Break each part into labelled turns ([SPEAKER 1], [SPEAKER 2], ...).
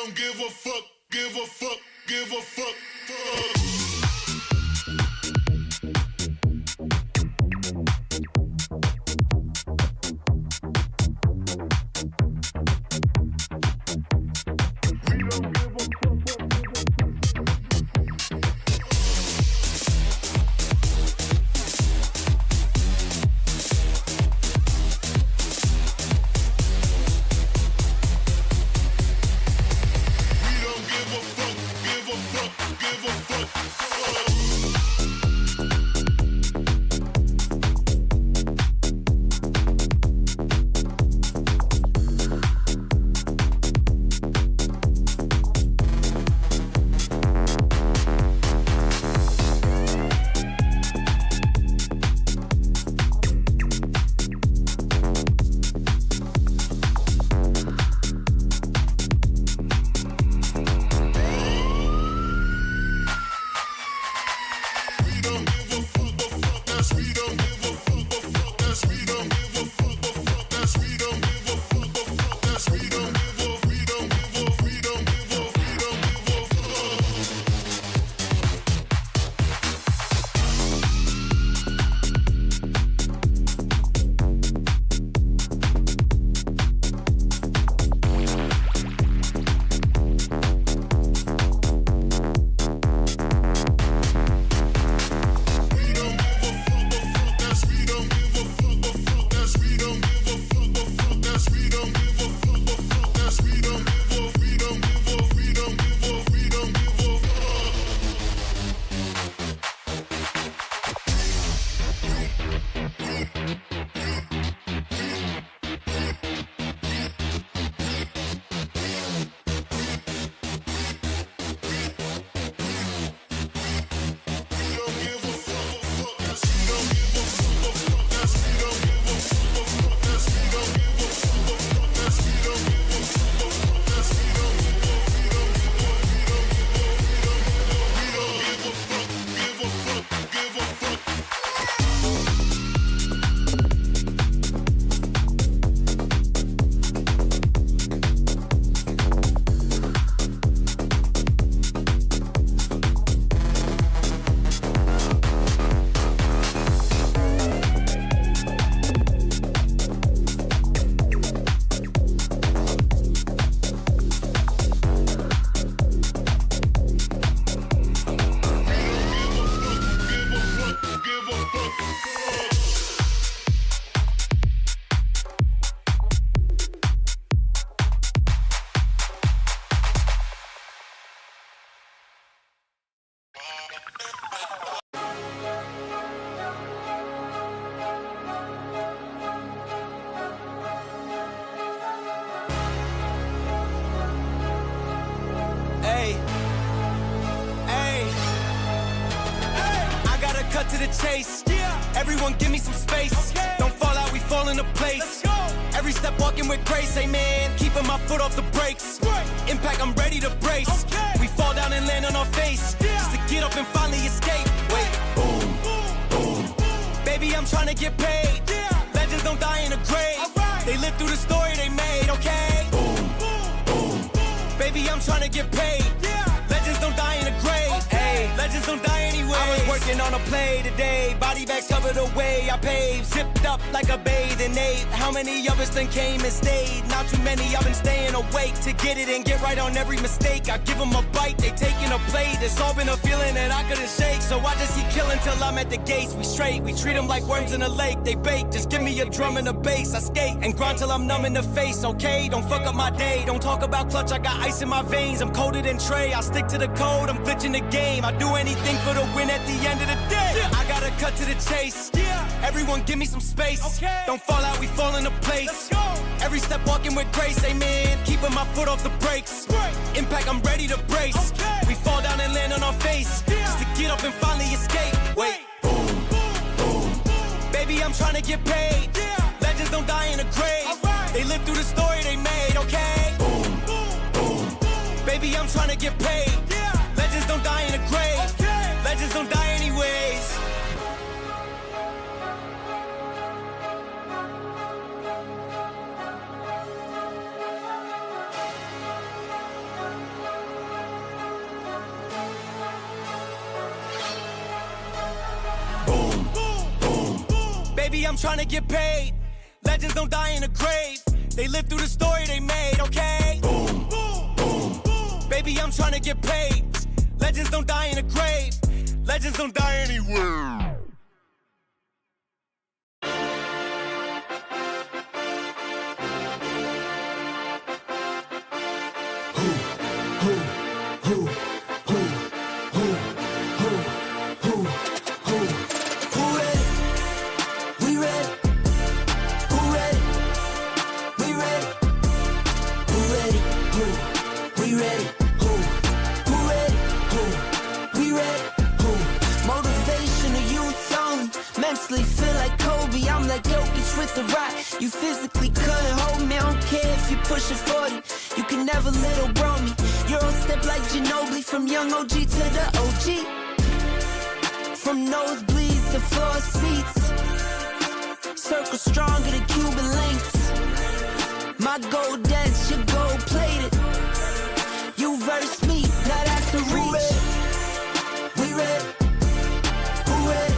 [SPEAKER 1] don't give a fuck, give a fuck, give a fuck, fuck.
[SPEAKER 2] To the chase, everyone give me some space. Don't fall out, we fall into place. Every step walking with grace, amen. Keeping my foot off the brakes. Impact, I'm ready to brace. We fall down and land on our face, just to get up and finally escape. Wait, boom, boom. Baby, I'm trying to get paid. Legends don't die in a grave. They live through the story they made, okay? Boom, boom. Baby, I'm trying to get paid. Legends don't die in a grave. Hey, legends don't die anyway. I was working on a play today. Body bags covered away. I paved, zipped up like a bathing ape. How many of us then came and stayed? Not too many. I've been staying awake to get it and get right on every mistake. I give them a bite, they taking a plate. It's all been a feeling that I couldn't shake. So I just keep killing till I'm at the gates. We straight, we treat them like worms in a lake. They bake, just give me a drum and a bass. I skate and grind till I'm numb in the face, okay? Don't fuck up my day. Don't talk about clutch, I got ice in my veins. I'm coated in tray, I stick to the code. I'm glitching the game. I do anything for the win at the end of the day. I gotta cut to the chase. Everyone give me some space. Don't fall out, we fall into place. Every step walking with grace, amen. Keeping my foot off the brakes. Impact, I'm ready to brace. We fall down and land on our face, just to get up and finally escape. Wait, boom, boom. Baby, I'm trying to get paid. Legends don't die in a grave. They live through the story they made, okay? Boom, boom. Baby, I'm trying to get paid. Legends don't die in a grave. Legends don't die anyways. Baby, I'm trying to get paid. Legends don't die in a grave. They live through the story they made, okay? Boom, boom, boom, boom. Baby, I'm trying to get paid. Legends don't die in a grave. Legends don't die anywhere.
[SPEAKER 3] Feel like Kobe, I'm like Jokic with the rock. You physically couldn't hold me, I don't care if you pushing 40. You can never little bro me. Euro step like Ginobili, from young OG to the OG. From nosebleeds to floor seats. Circle stronger than Cuban links. My gold dance, your gold plated. You verse me, now that's a reach. We ready. Who ready?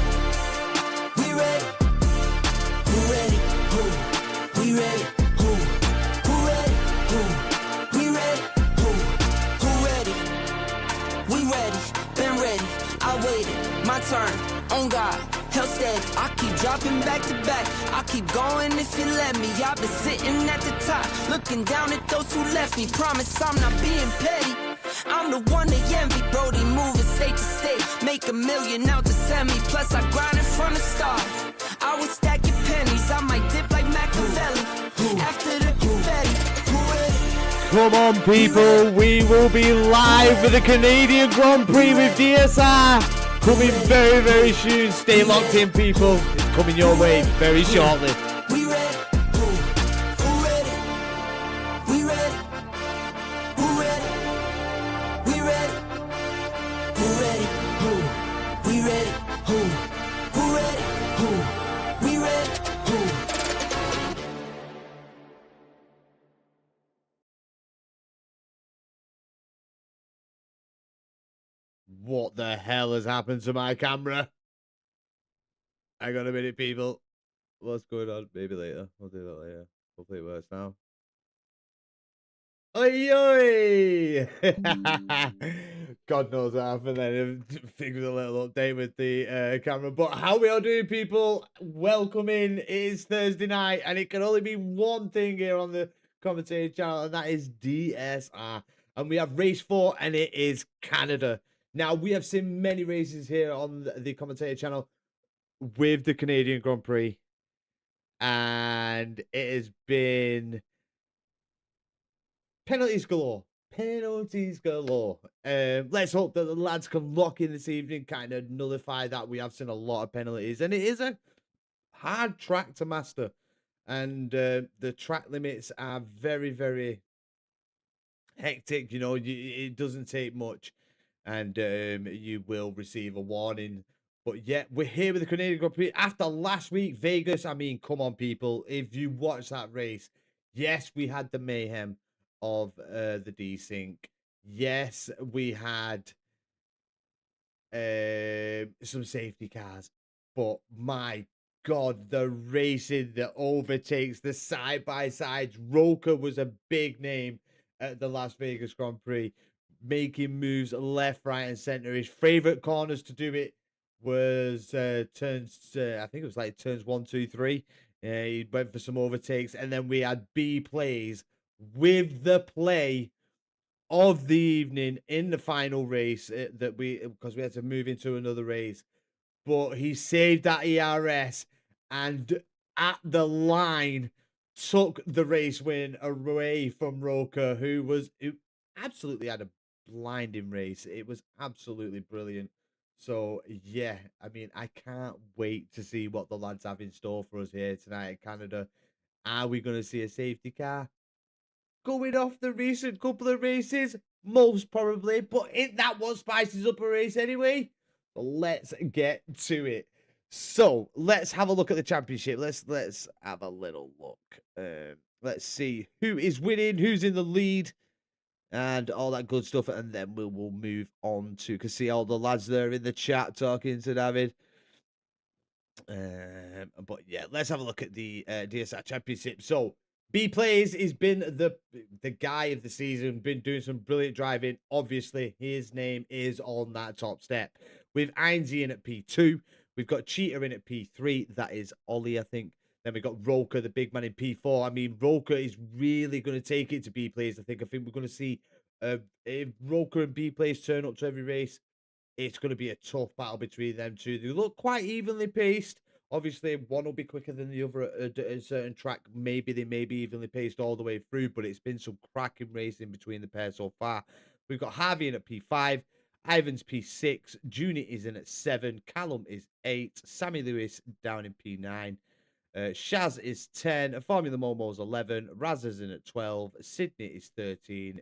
[SPEAKER 3] We ready. Who ready? Who? We ready. Who? Who ready? Who? We ready. Who? Who ready? We ready. Been ready. I waited. My turn. On God. Hell steady. I keep dropping back to back. I keep going if you let me. I've been sitting at the top, looking down at those who left me. Promise I'm not being petty. I'm the one they envy. Brody moving state to state, make $1 million out to send me. Plus I grinded from the start. I was stacking pennies. I might dip like Machiavelli. After the confetti.
[SPEAKER 4] Come on, people. We will be live for the Canadian Grand Prix with DSR. Coming very, very soon. Stay locked in, people. It's coming your way very shortly.
[SPEAKER 3] We ready. Who ready? We ready. Who ready? We ready. Who ready? Who? We ready. Who? Who ready? Who? We ready. Who?
[SPEAKER 4] What the hell has happened to my camera? Hang on a minute, people. What's going on? Maybe later. We'll do that later. Hopefully it works now. Oi, oi! God knows what happened then. I think it was a little update with the camera. But how we are doing, people? Welcome in. It is Thursday night, and it can only be one thing here on the commentator channel, and that is DSR. And we have race 4, and it is Canada. Now, we have seen many races here on the commentator channel with the Canadian Grand Prix, and it has been penalties galore. Penalties galore. Let's hope that the lads can lock in this evening, kind of nullify that. We have seen a lot of penalties, and it is a hard track to master, and the track limits are very, very hectic. You know, it doesn't take much, and you will receive a warning. But yet, we're here with the Canadian Grand Prix after last week, Vegas. I mean, come on, people. If you watch that race, yes, we had the mayhem of the desync. Yes, we had some safety cars. But my God, the racing, the overtakes, the side-by-sides. Roker was a big name at the Las Vegas Grand Prix, making moves left, right, and center. His favorite corners to do it was turns, I think it was like turns 1, 2, 3. He went for some overtakes, and then we had B plays with the play of the evening in the final race because we had to move into another race. But he saved that ERS, and at the line took the race win away from Roker, who absolutely had a blinding race. It was absolutely brilliant. So yeah, I mean, I can't wait to see what the lads have in store for us here tonight in Canada. Are we going to see a safety car going off the recent couple of races? Most probably, but that what spices up a race anyway. So let's get to it. So let's have a look at the championship. Let's have a little look. Let's see who is winning, who's in the lead, and all that good stuff. And then we will move on to, can see all the lads there in the chat talking to David. But yeah, let's have a look at the DSR Championship. So B Plays has been the guy of the season, been doing some brilliant driving. Obviously, his name is on that top step. With Einzie in at P2, we've got Cheetah in at P3. That is Ollie, I think. Then we've got Roker, the big man, in P4. I mean, Roker is really going to take it to B Plays. I think we're going to see if Roker and B Plays turn up to every race, it's going to be a tough battle between them two. They look quite evenly paced. Obviously, one will be quicker than the other at a certain track. Maybe they may be evenly paced all the way through, but it's been some cracking racing between the pairs so far. We've got Harvey in at P5, Ivan's P6, Juni is in at 7, Callum is 8, Sammy Lewis down in P9, Shaz is 10, Formula Momo's 11, Raz is in at 12, Sydney is 13,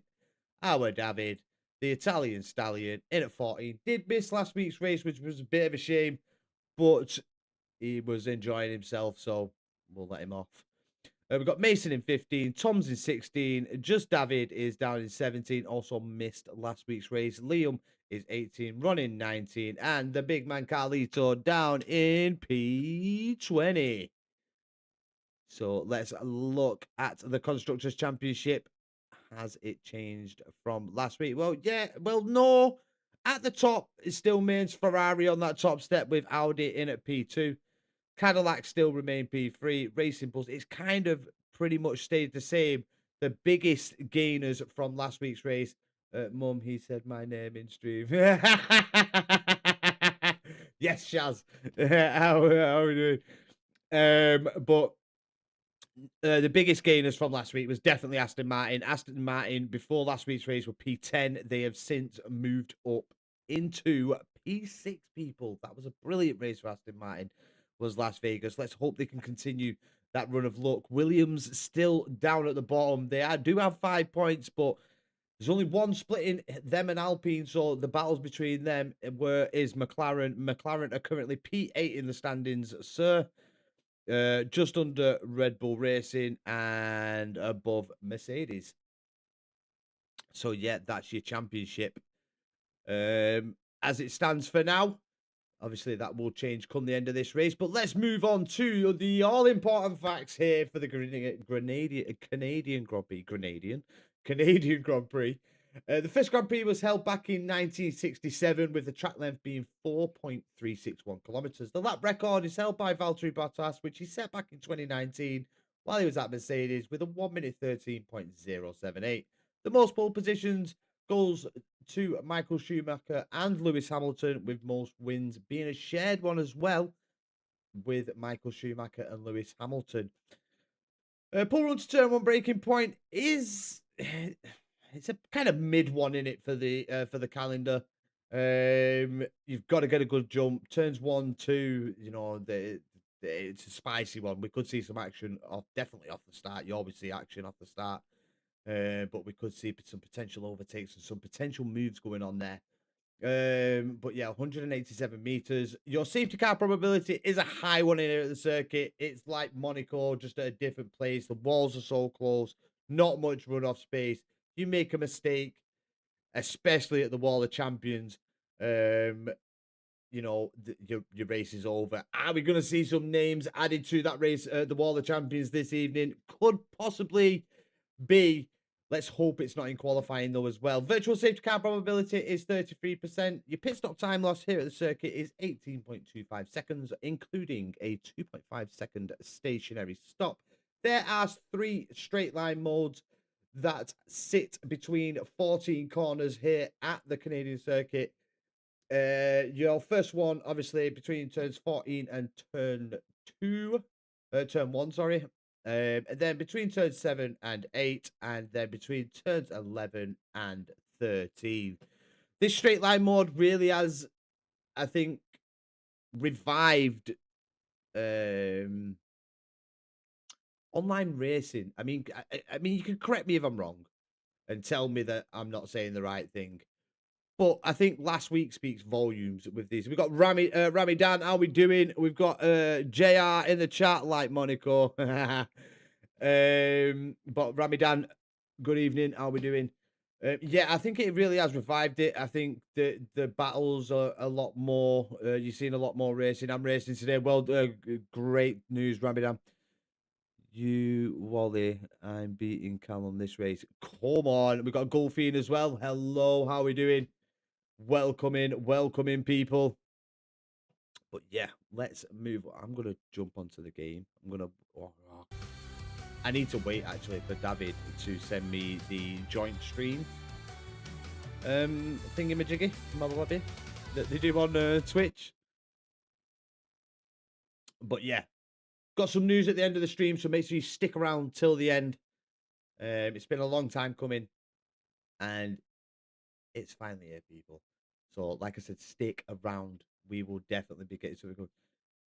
[SPEAKER 4] our David, the Italian Stallion, in at 14. Did miss last week's race, which was a bit of a shame, but he was enjoying himself, so we'll let him off. We've got Mason in 15, Tom's in 16, Just David is down in 17, also missed last week's race. Liam is 18, Ron in 19, and the big man Carlito down in P20. So let's look at the Constructors' Championship. Has it changed from last week? Well, yeah, well, no. At the top, it still means Ferrari on that top step with Audi in at P2. Cadillac still remain P3. Racing Bulls, it's kind of pretty much stayed the same. The biggest gainers from last week's race. Mum, he said my name in stream. Yes, Shaz. How are we doing? But the biggest gainers from last week was definitely Aston Martin. Aston Martin, before last week's race, were P10. They have since moved up into P6, people. That was a brilliant race for Aston Martin, was Las Vegas. Let's hope they can continue that run of luck. Williams still down at the bottom. They do have 5 points, but there's only one splitting them and Alpine, so the battles between them is McLaren. McLaren are currently P8 in the standings, sir. Just under Red Bull Racing and above Mercedes. So yeah, that's your championship. As it stands for now, obviously that will change come the end of this race. But let's move on to the all-important facts here for the Canadian Grand Prix. The first Grand Prix was held back in 1967 with the track length being 4.361 kilometers. The lap record is held by Valtteri Bottas, which he set back in 2019 while he was at Mercedes with a 1 minute 13.078. The most pole positions goes to Michael Schumacher and Lewis Hamilton, with most wins being a shared one as well with Michael Schumacher and Lewis Hamilton. Pole run to turn one breaking point is... It's a kind of mid one in it for the calendar. You've got to get a good jump. Turns 1, 2, you know, it's a spicy one. We could see some action definitely off the start. You always see action off the start. But we could see some potential overtakes and some potential moves going on there. But yeah, 187 meters. Your safety car probability is a high one in here at the circuit. It's like Monaco, just at a different place. The walls are so close, not much runoff space. You make a mistake, especially at the Wall of Champions, you know, your race is over. Are we going to see some names added to that race at the Wall of Champions this evening? Could possibly be. Let's hope it's not in qualifying, though, as well. Virtual safety car probability is 33%. Your pit stop time loss here at the circuit is 18.25 seconds, including a 2.5-second stationary stop. There are 3 straight line modes that sit between 14 corners here at the Canadian circuit. Your first one, obviously, between turns 14 and turn 1, sorry. And then between turns 7 and 8, and then between turns 11 and 13. This straight line mode really has, I think, revived online racing. I mean, you can correct me if I'm wrong and tell me that I'm not saying the right thing. But I think last week speaks volumes with these. We've got Rami Dan, how we doing? We've got JR in the chat, like Monaco. But Rami Dan, good evening, how we doing? Yeah, I think it really has revived it. I think the battles are a lot more. You're seeing a lot more racing. I'm racing today. Well, great news, Rabidam. You, Wally, I'm beating Cal on this race. Come on, we got Golfine as well. Hello, how we doing? Welcome in, people. But yeah, let's move. I'm gonna jump onto the game. I'm gonna. I need to wait actually for David to send me the joint stream thingamajiggy that they do on Twitch. But yeah, got some news at the end of the stream, so make sure you stick around till the end. It's been a long time coming, and it's finally here, people. So, like I said, stick around. We will definitely be getting something good.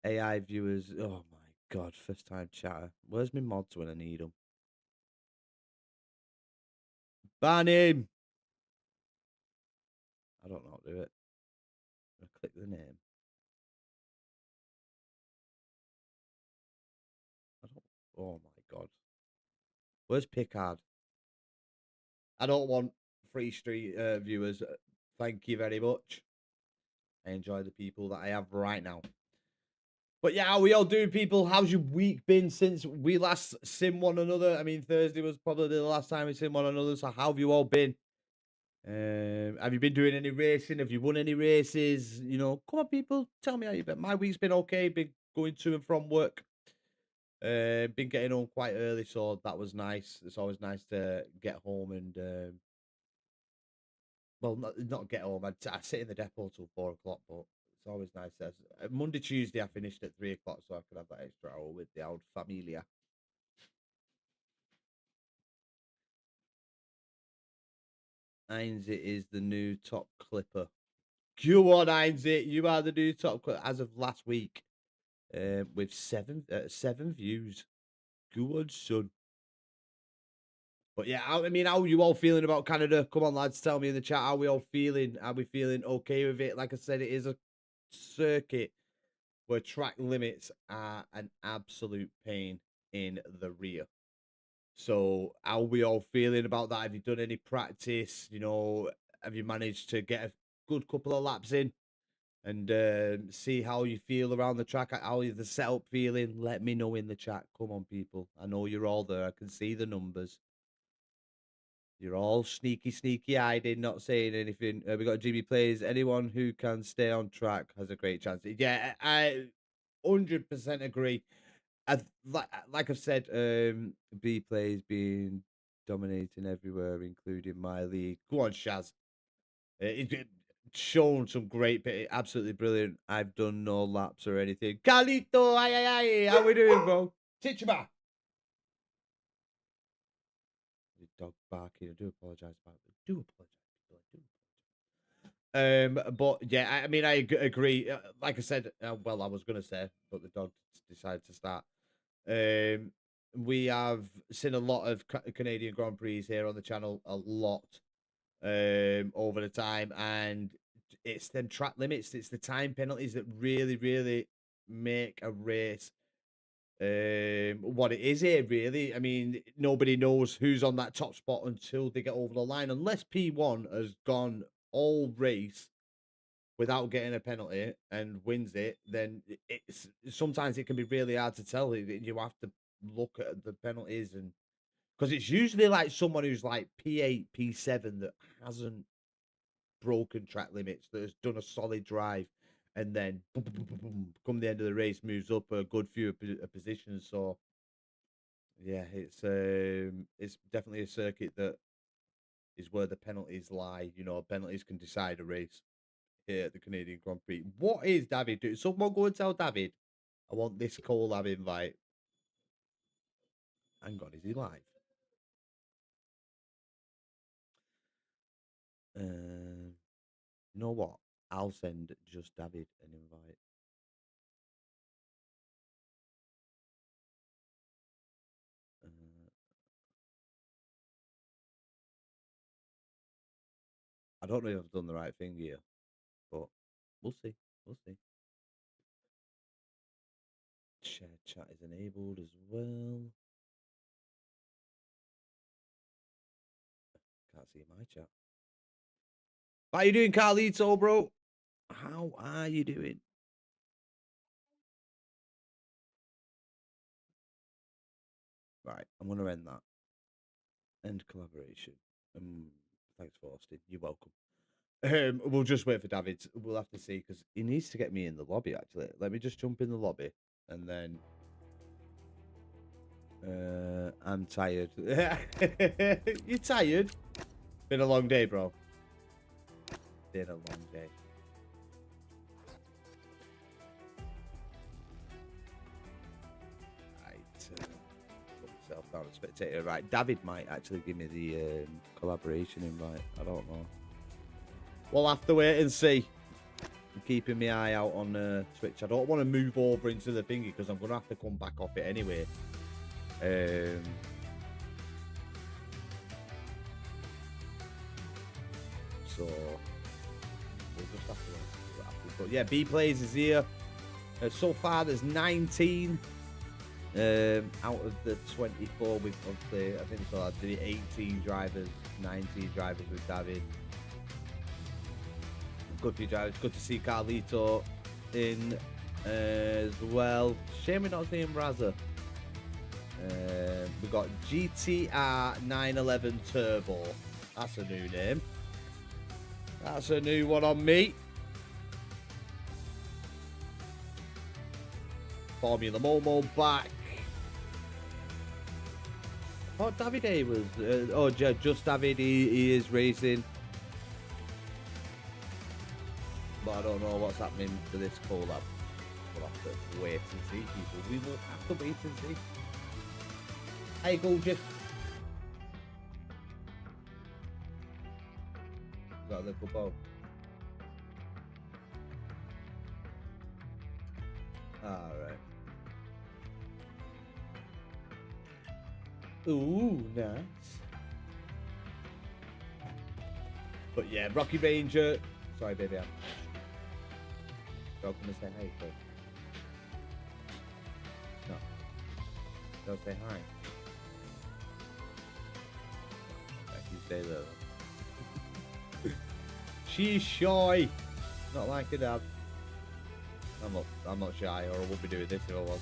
[SPEAKER 4] AI viewers. Oh my god, first time chatter. Where's my mods when I need them? Ban him. I don't know how to do it. I click the name. I don't. Oh my god. Where's Picard? I don't want free street viewers. Thank you very much. I enjoy the people that I have right now. But yeah, how we all doing, people? How's your week been since we last sim one another? I mean, Thursday was probably the last time we sim one another. So how have you all been? Have you been doing any racing? Have you won any races? You know, come on, people, tell me how you've been. My week's been okay. Been going to and from work. Been getting home quite early, so that was nice. It's always nice to get home and well, not get home. I sit in the depot till 4 o'clock, but it's always nice. Monday, Tuesday, I finished at 3 o'clock, so I could have that extra hour with the old familia. Heinz is the new top clipper. Go on, Heinz, you are the new top clipper as of last week, with seven views. Go on, son. But yeah, I mean, how are you all feeling about Canada? Come on, lads, tell me in the chat. How are we all feeling? Are we feeling okay with it? Like I said, it is a circuit where track limits are an absolute pain in the rear. So, how are we all feeling about that? Have you done any practice? You know, have you managed to get a good couple of laps in and see how you feel around the track? How is the setup feeling? Let me know in the chat. Come on, people. I know you're all there. I can see the numbers. You're all sneaky hiding, not saying anything. We got GB plays. Anyone who can stay on track has a great chance. Yeah, I 100% agree. Like I've said, B plays being dominating everywhere, including my league. Go on, Shaz. It shown some great, absolutely brilliant. I've done no laps or anything. Carlito, aye. How we doing, bro? Tichaba. The dog barking. I do apologize about it. I do apologize, people. I do. But yeah, I mean, I agree. Like I said, well, I was gonna say, but the dog decided to start. We have seen a lot of Canadian Grand Prix here on the channel, a lot, over the time, and it's them track limits, it's the time penalties that really make a race what it is here, really. I mean, nobody knows who's on that top spot until they get over the line, unless P1 has gone all race without getting a penalty and wins it. Then it's sometimes it can be really hard to tell. You have to look at the penalties, and because it's usually like someone who's like P8, P7 that hasn't broken track limits, that has done a solid drive, and then boom, boom, boom, boom, boom, come the end of the race, moves up a good few positions. So yeah, it's definitely a circuit that is where the penalties lie. You know, penalties can decide a race here at the Canadian Grand Prix. What is David doing? Someone go and tell David I want this collab invite. Hang on, is he live? You know what? I'll send just David an invite. I don't know if I've done the right thing here, but we'll see. We'll see. Share chat is enabled as well. Can't see my chat. How you doing, Carlito, bro? How are you doing? Right, I'm gonna end that. End collaboration. Thanks for hosting. You're welcome. We'll just wait for David. We'll have to see because he needs to get me in the lobby. Actually, let me just jump in the lobby, and then I'm tired. You tired? Been a long day, bro. Been a long day. Put myself down as spectator. Right, David might actually give me the collaboration invite. I don't know. We'll have to wait and see. I'm keeping my eye out on Twitch. I don't want to move over into the thingy because I'm going to have to come back off it anyway. So we'll just have to see what happens. But yeah, B Plays is here. So far, there's 19 out of the 24. We've obviously, I think so. I'd do 18 drivers, 19 drivers with David. Good for you, drivers. Good to see Carlito in as well. Shame we're not seeing Razza. We've got GTR 911 Turbo. That's a new name. That's a new one on me. Formula Momo back. Oh, Davide was... just David. He is racing. But I don't know what's happening to this collab. We'll have to wait and see, people. We will have to wait and see. Hey, gorgeous. Got a little bow. Alright. Ooh, nice. But yeah, Rocky Ranger. Sorry, baby. Go come and say hi, please. No. Don't say hi. Right, you stay there. She's shy. Not like her dad. I'm not shy, or I wouldn't be doing this if I was.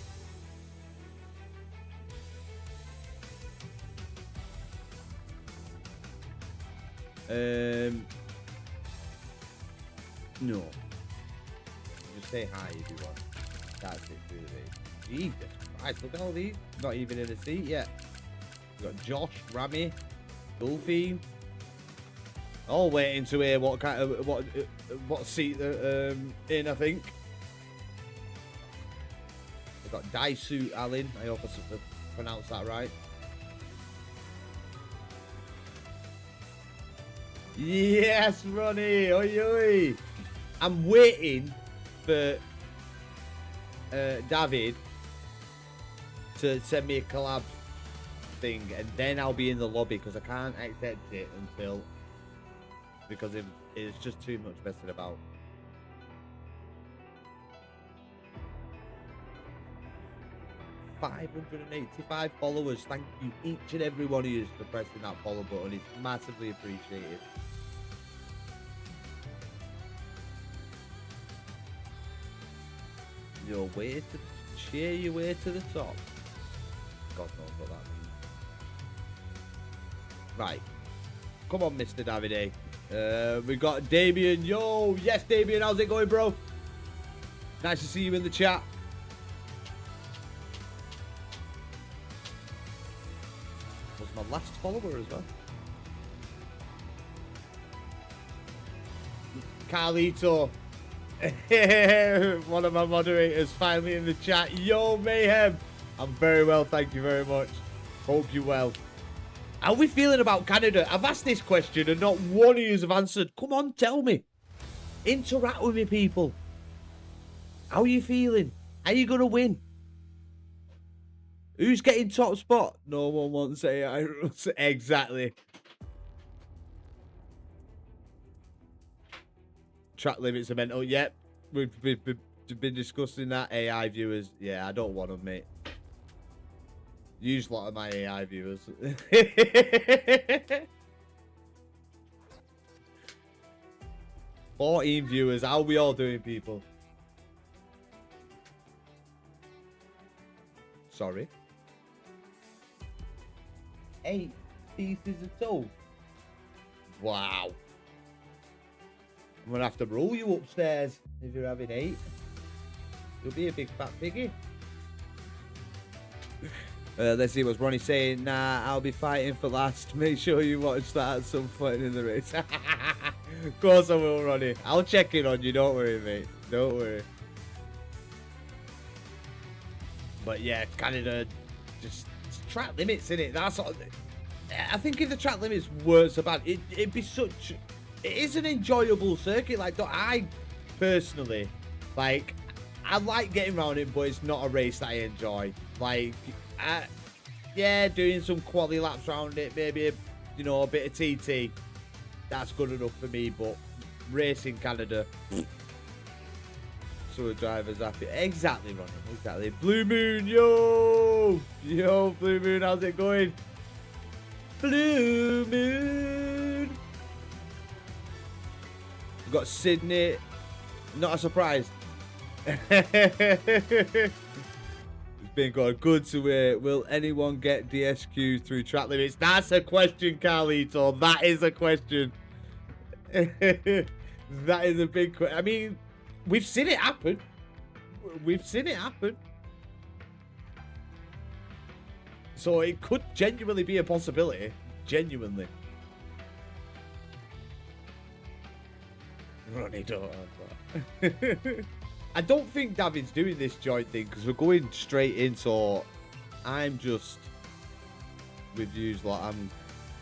[SPEAKER 4] No. Just say hi if you want. That's it, really. Jesus Christ, look at all these. Not even in a seat yet. We've got Josh, Rami, Dolphin. All waiting to hear what kind of what seat they're in, I think. We've got Daisu Allen. I hope I pronounced that right. Yes, Ronnie. Oi, oi. I'm waiting for David to send me a collab thing, and then I'll be in the lobby because I can't accept it until, because it's just too much messing about. $585 followers. Thank you, each and every one of you, for pressing that follow button. It's massively appreciated. Your way to cheer your way to the top. God knows what that means. Right. Come on, Mr. Davide. We got Damien. Yo, yes, Damien. How's it going, bro? Nice to see you in the chat. Was my last follower as well. Carlito. One of my moderators finally in the chat. Yo, Mayhem. I'm very well, thank you very much. Hope you're well. How are we feeling about Canada? I've asked this question and not one of you have answered. Come on, tell me. Interact with me, people. How are you feeling? Are you going to win? Who's getting top spot? No one wants AI rules. Exactly. Track limits are mental. Yep. We've been discussing that. AI viewers. Yeah, I don't want them, mate. Use a lot of my AI viewers. 14 viewers. How are we all doing, people? Sorry. 8 pieces of toast. Wow. I'm going to have to roll you upstairs if you're having 8. You'll be a big fat piggy. Let's see what's Ronnie saying. Nah, I'll be fighting for last. Make sure you watch that at some point in the race. Of course I will, Ronnie. I'll check in on you. Don't worry, mate. Don't worry. But yeah, Canada, just track limits, innit? That's all. I think if the track limits weren't so bad, it'd be such. It is an enjoyable circuit. Like, I personally, like, I like getting around it, but it's not a race that I enjoy. Like, yeah, doing some quality laps around it, maybe you know, a bit of TT. That's good enough for me. But racing Canada. So the driver's happy. Exactly, Ronnie. Exactly. Blue Moon, yo! Yo, Blue Moon, how's it going? Blue Moon! We've got Sydney. Not a surprise. It's been good to hear. Will anyone get DSQ through track limits? That's a question, Carlito. That is a question. That is a big question. I mean, we've seen it happen. We've seen it happen. So it could genuinely be a possibility. Genuinely. Ronnie, don't have that. I don't think David's doing this joint thing because we're going straight in. So I'm just with views like I'm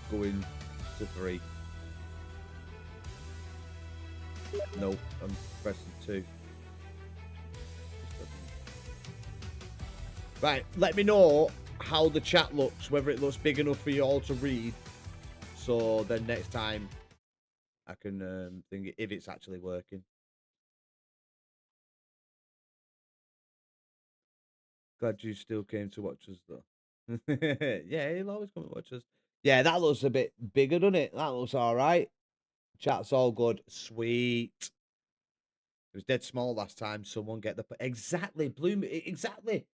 [SPEAKER 4] going to 3. Nope, I'm pressing 2. Right, let me know how the chat looks, whether it looks big enough for you all to read. So then next time I can think if it's actually working. Glad you still came to watch us though. Yeah, he'll always come and watch us. Yeah, that looks a bit bigger, doesn't it? That looks all right. Chat's all good. Sweet. It was dead small last time. Someone get the... Exactly. Bloom. Exactly.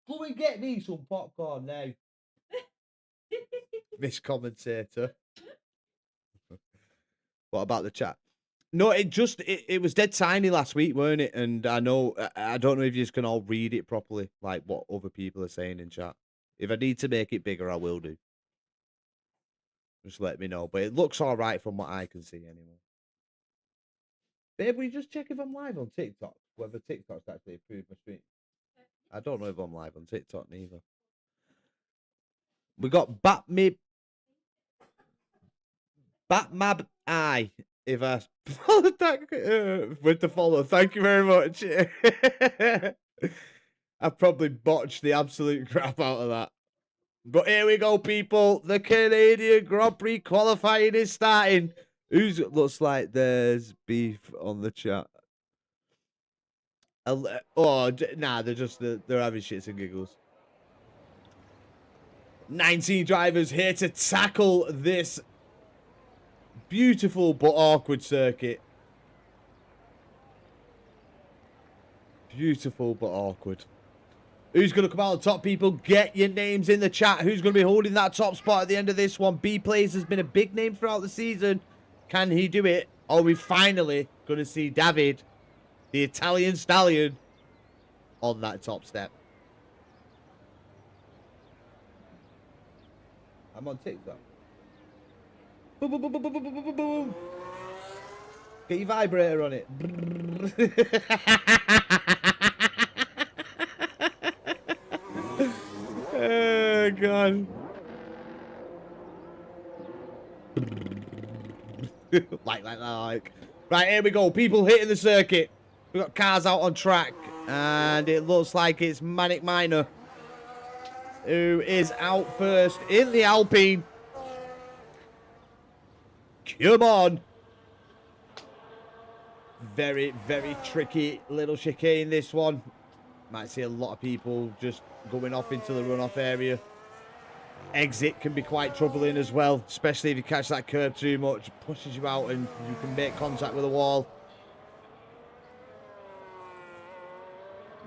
[SPEAKER 4] Go and get me some popcorn now. Miss commentator. What about the chat? No, it was dead tiny last week, weren't it? And I don't know if you can all read it properly, like what other people are saying in chat. If I need to make it bigger, I will do. Just let me know. But it looks all right from what I can see anyway. Babe, will you just check if I'm live on TikTok? Whether TikTok's actually approved my stream. I don't know if I'm live on TikTok neither. We got Batmab I. If I follow that with the follow, thank you very much. I've probably botched the absolute crap out of that. But here we go, people. The Canadian Grand Prix qualifying is starting. Looks like there's beef on the chat. Oh, nah, they're having shits and giggles. 19 drivers here to tackle this beautiful but awkward circuit. Beautiful but awkward. Who's going to come out on top, people? Get your names in the chat. Who's going to be holding that top spot at the end of this one? B-Plays has been a big name throughout the season. Can he do it? Or are we finally going to see David, the Italian stallion, on that top step? I'm on TikTok. Boom, boom, boom, boom, boom, boom, boom, boom, boom. Get your vibrator on it. Oh, God. like. Right, here we go. People hitting the circuit. We've got cars out on track. And it looks like it's Manic Miner who is out first in the Alpine. Come on. Very, very tricky little chicane, this one. Might see a lot of people just going off into the runoff area. exit can be quite troubling as well, especially if you catch that curve too much. It pushes you out and you can make contact with the wall.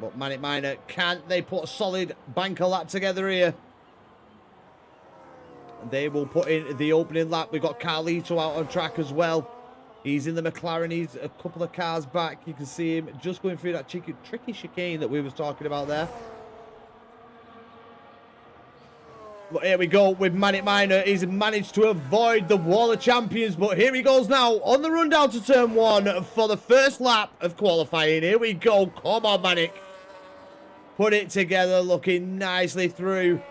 [SPEAKER 4] But Manic Miner, can't they put a solid banker lap together here? They will put in the opening lap. We've got Carlito out on track as well. He's in the McLaren. He's a couple of cars back. You can see him just going through that tricky chicane that we was talking about there. But here we go with Manic Miner. He's managed to avoid the Wall of Champions. But here he goes now on the run down to turn 1 for the first lap of qualifying. Here we go. Come on, Manic. Put it together, looking nicely through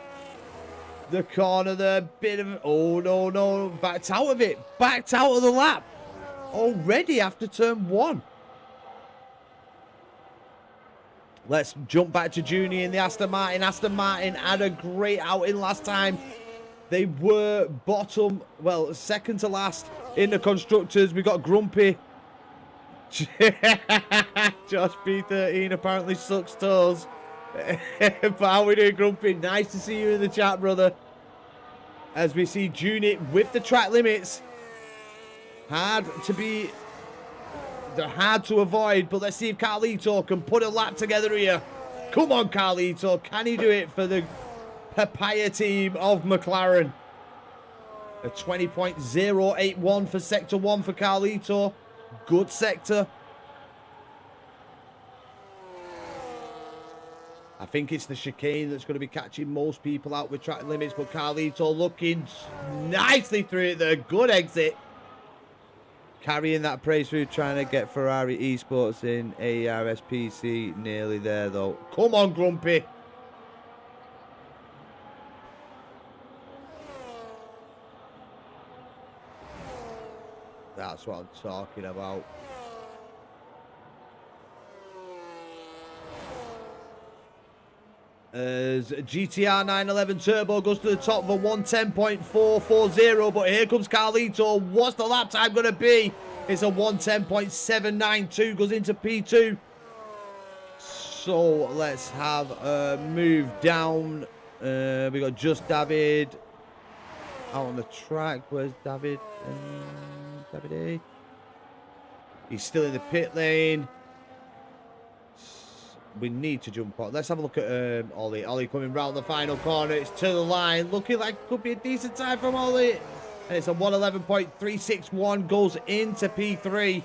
[SPEAKER 4] the corner there. Bit of... Oh, no, no. Backed out of it. Backed out of the lap. Already after turn 1. Let's jump back to Junior in the Aston Martin. Aston Martin had a great outing last time. They were bottom, well, second to last in the Constructors. We got Grumpy. Josh P13 apparently sucks toes. But how we doing, Grumpy? Nice to see you in the chat, brother. As we see Junior with the track limits. They're hard to avoid, but let's see if Carlito can put a lap together here. Come on, Carlito. Can he do it for the Papaya team of McLaren? A 20.081 for Sector 1 for Carlito. Good sector. I think it's the chicane that's going to be catching most people out with track limits, but Carlito looking nicely through it there. Good exit. Carrying that praise through, trying to get Ferrari Esports in ARSPC. Nearly there, though. Come on, Grumpy. That's what I'm talking about. As GTR 911 Turbo goes to the top for 110.440, but here comes Carlito. What's the lap time going to be? It's a 110.792, goes into P2. So let's have a move down. We got just David out on the track. Where's David? David A. He's still in the pit lane. We need to jump on. Let's have a look at Ollie. Ollie coming round the final corner. It's to the line. Looking like it could be a decent time from Ollie. And it's a 111.361. Goes into P3. Let's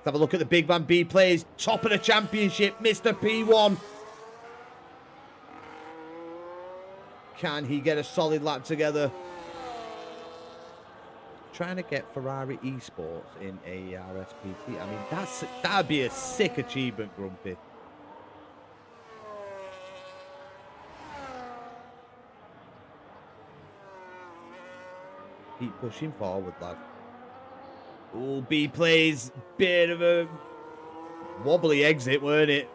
[SPEAKER 4] have a look at the big man B plays. Top of the championship, Mr. P1. Can he get a solid lap together? Trying to get Ferrari Esports in ARSPT. I mean, that'd be a sick achievement, Grumpy. Keep pushing forward, lad. Oh, B plays. Bit of a wobbly exit, weren't it?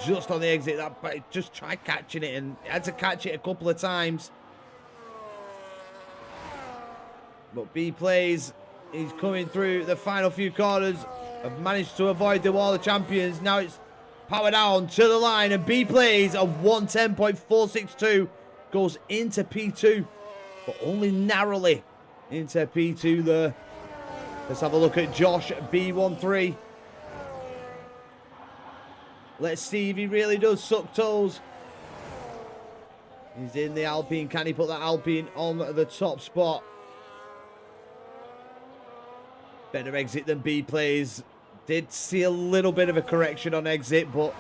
[SPEAKER 4] Just on the exit, that just try catching it and had to catch it a couple of times. But B plays. He's coming through the final few corners. Have managed to avoid the Wall of Champions. Now it's power down to the line, and B plays a 110.462. Goes into P2, but only narrowly into P2 there. Let's have a look at Josh B13. Let's see if he really does suck toes. He's in the Alpine. Can he put that Alpine on the top spot? Better exit than B plays. Did see a little bit of a correction on exit, but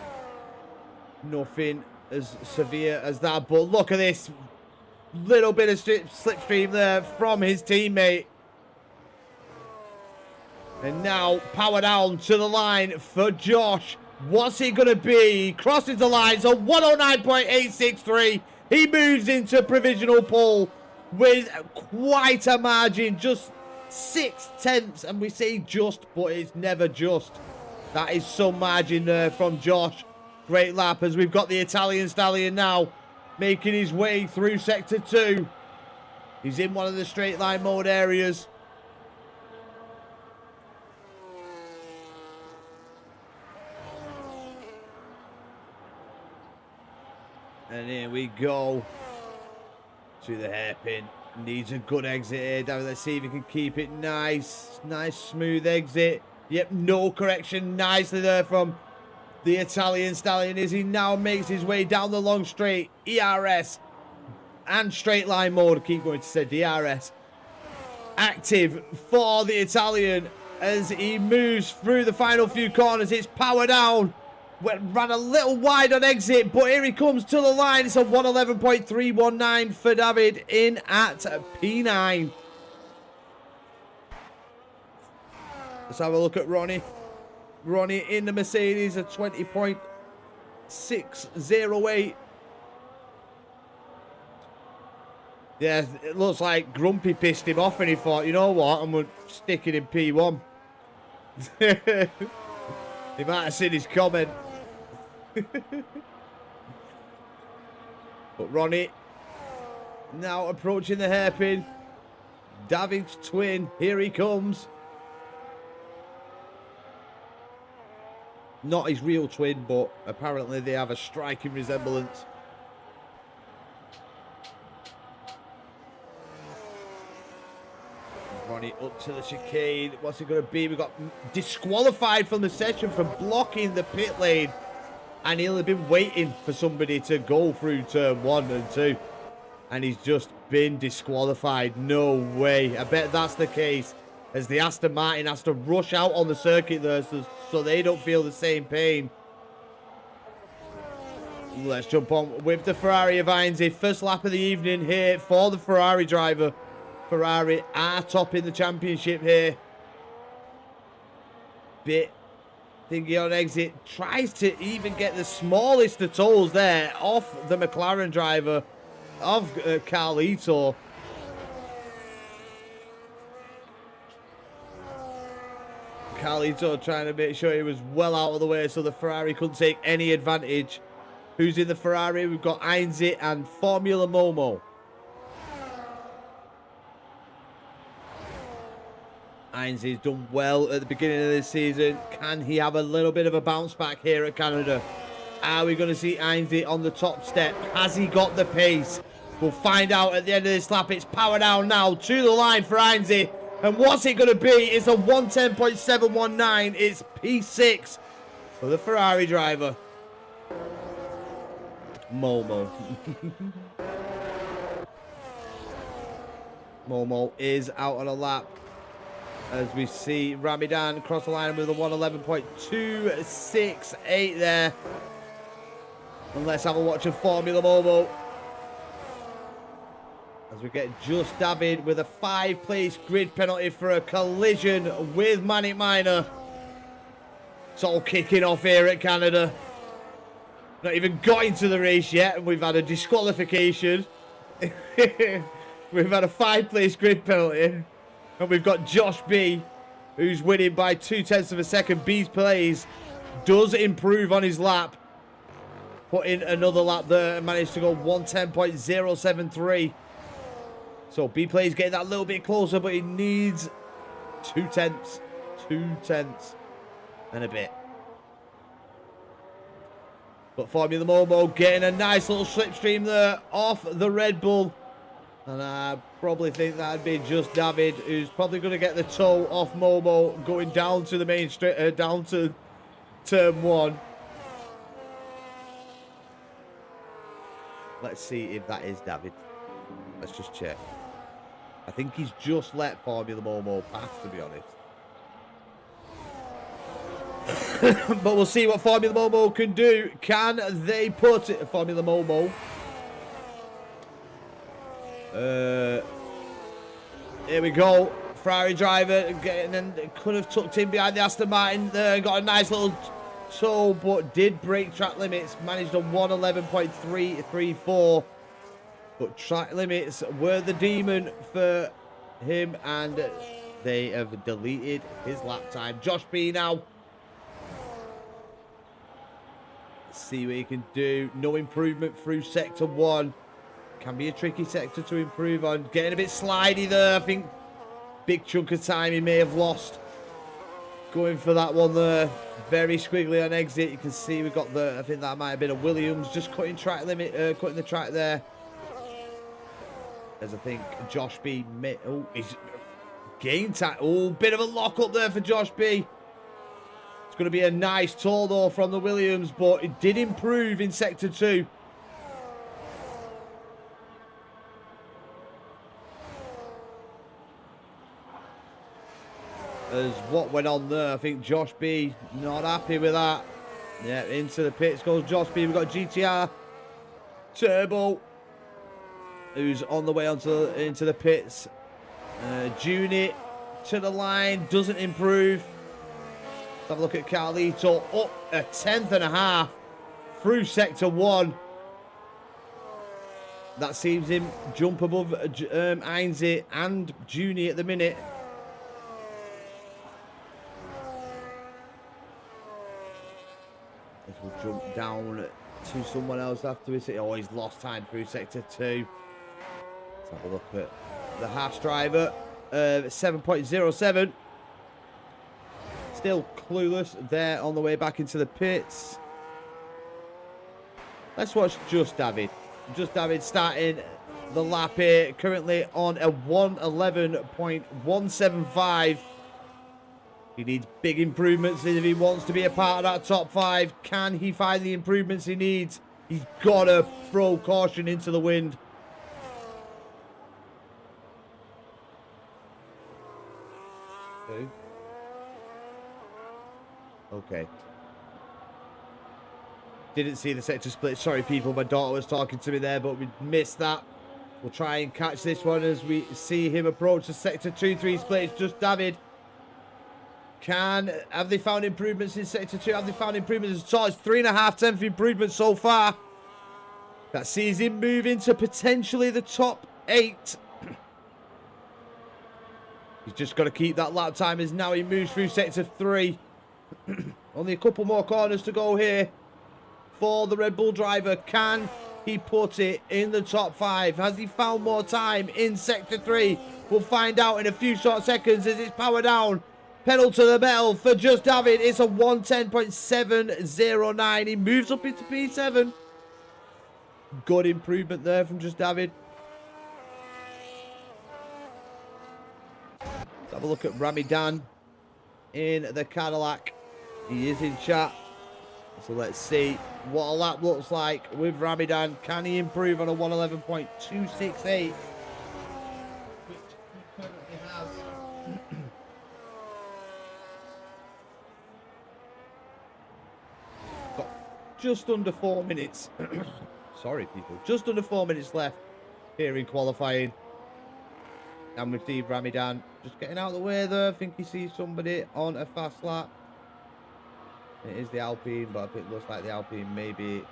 [SPEAKER 4] nothing as severe as that. But look at this. Little bit of slipstream there from his teammate. And now power down to the line for Josh. What's it going to be? Crosses the line. So 109.863. He moves into provisional pole with quite a margin. Just 6/10, and we say just, but it's never just. That is some margin there from Josh. Great lap as we've got the Italian stallion now making his way through sector 2. He's in one of the straight line mode areas. And here we go. To the hairpin. Needs a good exit here, David. Let's see if he can keep it nice. Nice, smooth exit. Yep, no correction. Nicely there from the Italian stallion as he now makes his way down the long straight. ERS and straight line mode. Keep going to say DRS. Active for the Italian as he moves through the final few corners. It's power down. Ran a little wide on exit, but here he comes to the line. It's a 111.319 for David in at P9. Let's have a look at Ronnie. Ronnie in the Mercedes, a 20.608. Yeah, it looks like Grumpy pissed him off and he thought, you know what, I'm going to stick it in P1. He might have seen his comment. But Ronnie now approaching the hairpin. David's twin, here he comes. Not his real twin, but apparently they have a striking resemblance. Ronnie up to the chicane. What's it going to be? We got disqualified from the session for blocking the pit lane. And he'll have been waiting for somebody to go through turn 1 and 2. And he's just been disqualified. No way. I bet that's the case. As the Aston Martin has to rush out on the circuit there so they don't feel the same pain. Let's jump on with the Ferrari of Heinze. First lap of the evening here for the Ferrari driver. Ferrari are topping the championship here. Bit thingy on exit. Tries to even get the smallest of tolls there off the McLaren driver of Carlito. Carlito trying to make sure he was well out of the way so the Ferrari couldn't take any advantage. Who's in the Ferrari? We've got Heinze and Formula Momo. Heinze's done well at the beginning of this season. Can he have a little bit of a bounce back here at Canada? Are we going to see Heinze on the top step? Has he got the pace? We'll find out at the end of this lap. It's power down now to the line for Heinze. And what's it going to be? It's a 110.719. It's P6 for the Ferrari driver. Momo. Momo is out on a lap. As we see Ramadan cross the line with a 111.268 there. And let's have a watch of Formula Momo. As we get just David with a 5-place grid penalty for a collision with Manic Miner. It's all kicking off here at Canada. Not even got into the race yet, and we've had a disqualification. We've had a 5-place grid penalty. And we've got Josh B, who's winning by 0.2 of a second. B's plays does improve on his lap. Put in another lap there and managed to go 110.073. So B plays getting that a little bit closer, but he needs 0.2. 0.2 and a bit. But Formula Momo getting a nice little slipstream there off the Red Bull. And I probably think that'd be just David, who's probably going to get the toe off Momo going down to the main straight, down to turn 1. Let's see if that is David. Let's just check. I think he's just let Formula Momo pass, to be honest. But we'll see what Formula Momo can do. Can they put it, Formula Momo? Here we go. Ferrari driver getting and could have tucked in behind the Aston Martin there. Got a nice little toe, but did break track limits. Managed a 111.334. But track limits were the demon for him, and they have deleted his lap time. Josh B now. Let's see what he can do. No improvement through sector 1. Can be a tricky sector to improve on. Getting a bit slidey there. I think big chunk of time he may have lost. Going for that one there. Very squiggly on exit. You can see we've got the, I think that might have been a Williams. Just cutting track limit, cutting the track there. As I think Josh B. Oh, he's gained time. Oh, bit of a lock up there for Josh B. It's going to be a nice tour, though, from the Williams, but it did improve in Sector 2. As what went on there, I think Josh B. not happy with that. Yeah, into the pits goes Josh B. We've got GTR Turbo, who's on the way into the pits. Juni to the line, doesn't improve. Let's have a look at Carlito, up a 10.5 through Sector 1. That sees him jump above Ainsley and Juni at the minute. We'll jump down to someone else after we see. Oh, he's lost time through Sector 2. Let's have a look at the Haas driver. 7.07. Still clueless there on the way back into the pits. Let's watch Just David. Just David starting the lap here. Currently on a 111.175. He needs big improvements if he wants to be a part of that top 5. Can he find the improvements he needs? He's got to throw caution into the wind. Okay. Didn't see the sector split. Sorry, people. My daughter was talking to me there, but we missed that. We'll try and catch this one as we see him approach the Sector 2-3 split. It's Just David. Have they found improvements in Sector 2? Have they found improvements at all? It's 3.5 tenth improvement so far. That sees him move into potentially the top 8. He's just got to keep that lap time as now he moves through Sector 3. Only a couple more corners to go here for the Red Bull driver. Can he put it in the top 5? Has he found more time in Sector 3? We'll find out in a few short seconds as it's power down. Pedal to the metal for Just David. It's a 110.709. He moves up into P7. Good improvement there from Just David. Let's have a look at Ramadan in the Cadillac. He is in chat. So let's see what a lap looks like with Ramadan. Can he improve on a 111.268? Just under 4 minutes. Sorry, people. Just under 4 minutes left here in qualifying. And we see Ramadan just getting out of the way there. I think he sees somebody on a fast lap. It is the Alpine, but it looks like the Alpine may be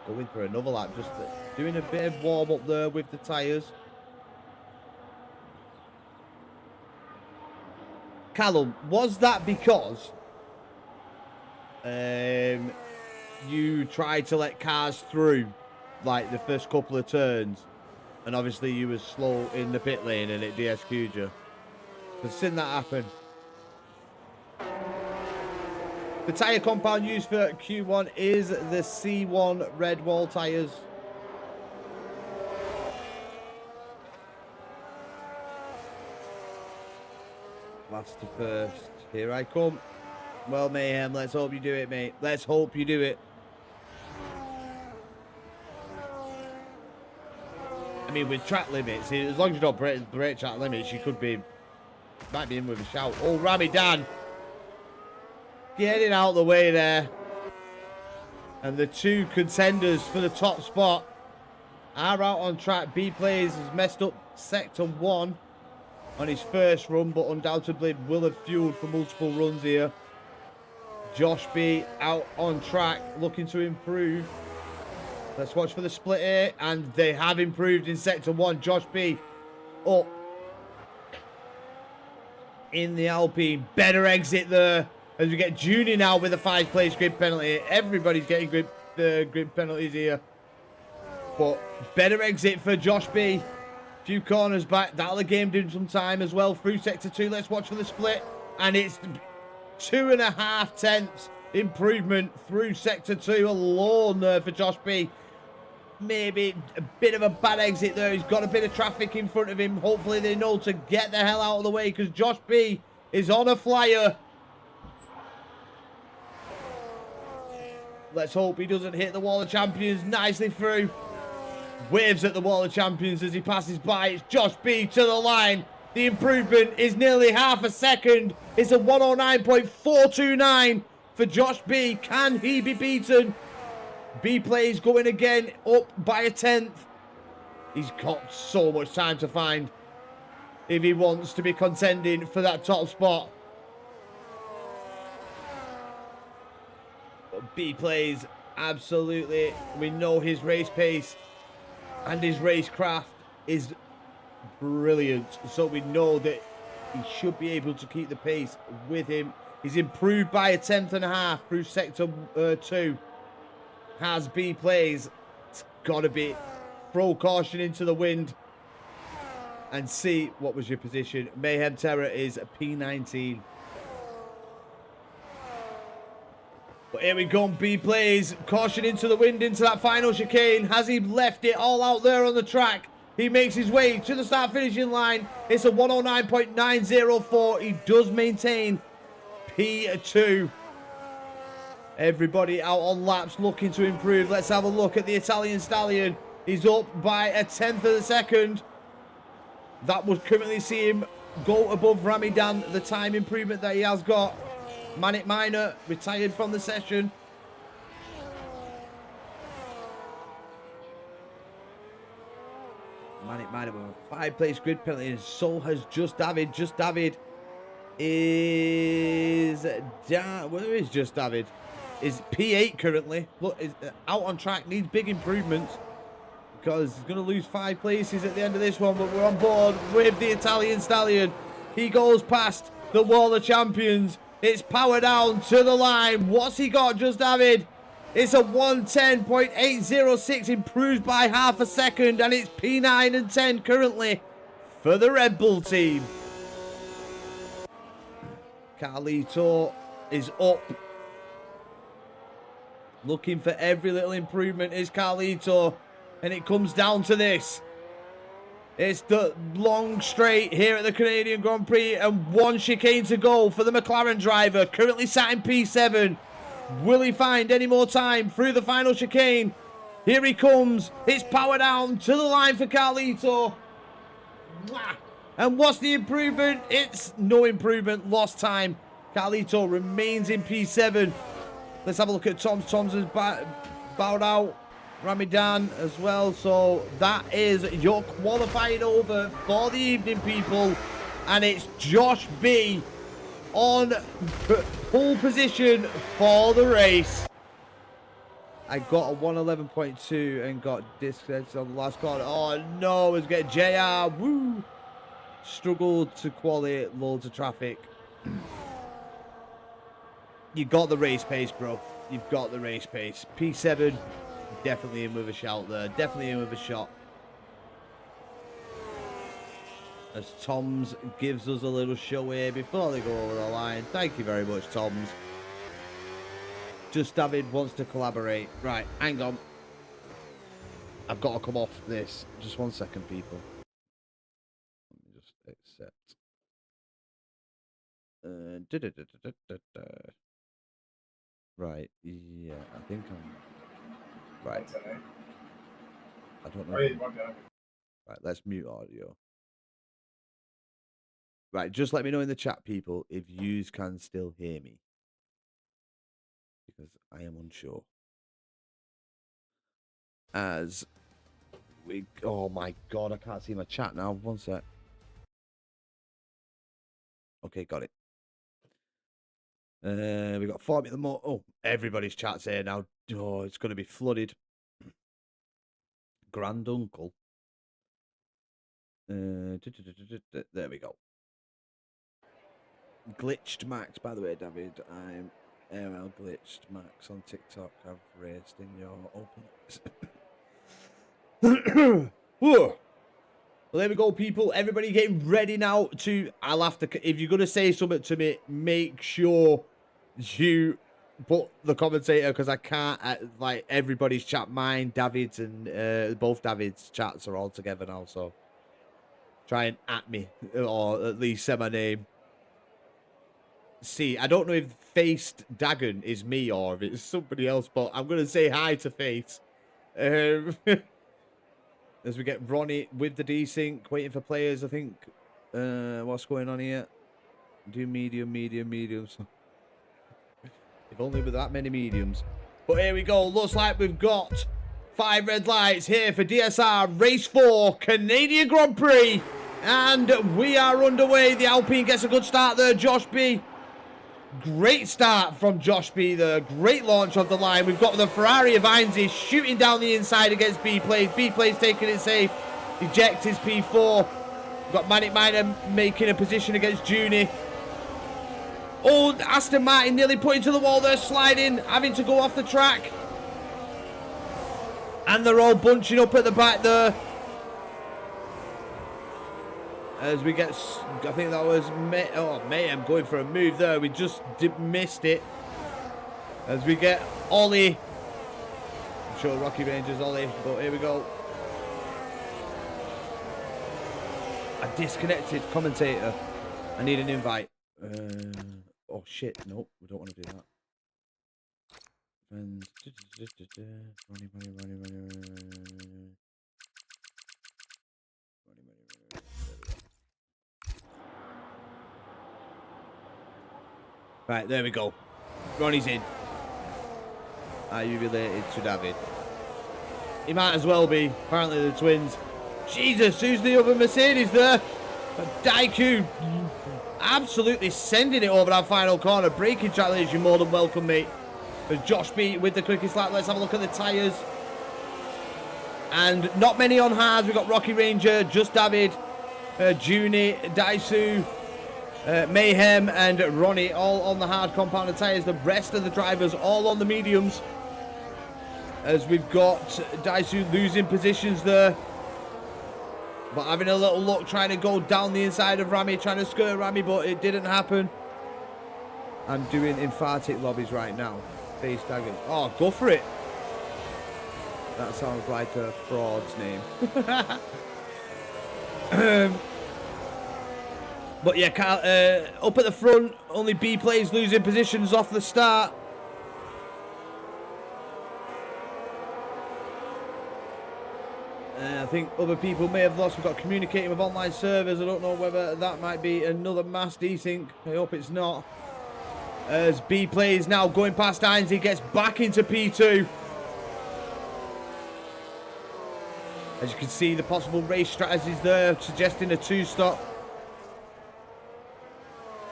[SPEAKER 4] going for another lap. Just doing a bit of warm up there with the tyres. Callum, was that because you tried to let cars through like the first couple of turns and obviously you were slow in the pit lane and it DSQ'd you? I've seen that happen. The tyre compound used for Q1 is the C1 red wall tyres. Last to first. Here I come. Well, Mayhem, let's hope you do it, mate. Let's hope you do it. I mean, with track limits, as long as you don't break track limits, you might be in with a shout. Oh, Ramadan getting out of the way there. And the two contenders for the top spot are out on track. B-Plays has messed up Sector 1 on his first run, but undoubtedly will have fueled for multiple runs here. Josh B out on track, looking to improve. Let's watch for the split here, and they have improved in Sector 1. Josh B up in the Alpine. Better exit there as we get Junior now with a 5-place grid penalty. Everybody's getting grid penalties here. But better exit for Josh B. Few corners back. That'll have gained him some time as well through Sector 2. Let's watch for the split. And it's 2.5 tenths improvement through Sector 2 alone there for Josh B. maybe a bit of a bad exit there. He's got a bit of traffic in front of him. Hopefully they know to get the hell out of the way because Josh B is on a flyer. Let's hope he doesn't hit the wall of champions. Nicely through. Waves at the wall of champions as he passes by. It's Josh B to the line. The improvement is nearly half a second. It's a 109.429 for Josh B. Can he be beaten? B plays going again, up by a tenth. He's got so much time to find if he wants to be contending for that top spot. But B plays absolutely. We know his race pace and his racecraft is brilliant. So we know that he should be able to keep the pace with him. He's improved by a tenth and a half through sector 2. Has B plays. It's got to be throw caution into the wind and see what was your position. Mayhem Terror is P19. But here we go. B plays caution into the wind into that final chicane. Has he left it all out there on the track? He makes his way to the start finishing line. It's a 109.904. He does maintain P2. Everybody out on laps looking to improve. Let's have a look at the Italian Stallion. He's up by a tenth of a second. That would currently see him go above Ramadan, the time improvement that he has got. Manic Miner retired from the session. Manic Miner with a 5-place grid penalty, and so has Just David. Just David is down. Where is Just David? Is P8 currently. Look, is out on track, needs big improvements because he's going to lose 5 places at the end of this one, but we're on board with the Italian Stallion. He goes past the wall of champions. It's power down to the line. What's he got, Just David? It's a 110.806, improved by half a second, and it's P9 and 10 currently for the Red Bull team. Carlito is up. Looking for every little improvement is Carlito. And it comes down to this. It's the long straight here at the Canadian Grand Prix. And one chicane to go for the McLaren driver. Currently sat in P7. Will he find any more time through the final chicane? Here he comes. It's power down to the line for Carlito. And what's the improvement? It's no improvement. Lost time. Carlito remains in P7. Let's have a look at Tom's. Tom's has bowed out. Ramadan as well. So that is your qualifying over for the evening, people. And it's Josh B on pole position for the race. I got a 111.2 and got disconnected on the last corner. Oh no, it's getting JR. Woo! Struggled to quality, loads of traffic. You got the race pace, bro. You've got the race pace. P7, definitely in with a shout there. Definitely in with a shot. As Tom's gives us a little show here before they go over the line. Thank you very much, Tom's. Just David wants to collaborate. Right, hang on. I've got to come off this. Just 1 second, people. Let me just accept. Right, yeah, I think I'm... Right. I don't know. Right, let's mute audio. Right, just let me know in the chat, people, if yous can still hear me. Because I am unsure. As we... Oh my god, I can't see my chat now. 1 sec. Okay, got it. We got Formula More. Oh, everybody's chat's here now. Oh, it's going to be flooded. Grand Uncle. There we go. Glitched Max, by the way, David. I'm AML Glitched Max on TikTok. I've raised in your open. Whoa. Well, there we go, people. Everybody getting ready now to... I'll have to... If you're going to say something to me, make sure you put the commentator because I can't, like, everybody's chat, mine, David's, and both David's chats are all together now, so try and at me, or at least say my name. See, I don't know if Faced Dagon is me or if it's somebody else, but I'm going to say hi to Face. As we get Ronnie with the desync, waiting for players, I think. What's going on here? Do medium. If only with that many mediums. But here we go. Looks like we've got 5 red lights here for DSR Race 4 Canadian Grand Prix. And we are underway. The Alpine gets a good start there. Josh B. Great start from Josh B. The great launch of the line. We've got the Ferrari of Heinze shooting down the inside against B-Plays. B-Plays taking it safe. Eject his P4. We've got Manic Miner making a position against Junie. Oh, Aston Martin nearly put into the wall there, sliding, having to go off the track. And they're all bunching up at the back there. As we get, I think that was, Mayhem going for a move there. We just missed it. As we get Ollie. I'm sure Rocky Rangers Ollie, but here we go. A disconnected commentator. I need an invite. Oh shit, no, we don't want to do that. Friends. Money. Right, there we go. Ronnie's in. Are you related to David? He might as well be. Apparently the twins. Jesus, who's the other Mercedes there? Daiku absolutely sending it over that final corner. Braking track, ladies, you're more than welcome, mate. There's Josh B with the quickest lap. Let's have a look at the tyres. And not many on hards. We've got Rocky Ranger, Just David, Junie, Daisu, Mayhem, and Ronnie all on the hard compounded tyres. The rest of the drivers all on the mediums. As we've got Daisu losing positions there. But having a little look, trying to go down the inside of Rami, trying to skirt Rami, but it didn't happen. I'm doing emphatic lobbies right now. Face daggers. Oh, go for it. That sounds like a fraud's name. But yeah, up at the front, only B-Plays losing positions off the start. I think other people may have lost. We've got communicating with online servers. I don't know whether that might be another mass desync. I hope it's not. As B-Plays now going past Heinze, he gets back into P2. As you can see, the possible race strategies there, suggesting a 2-stop.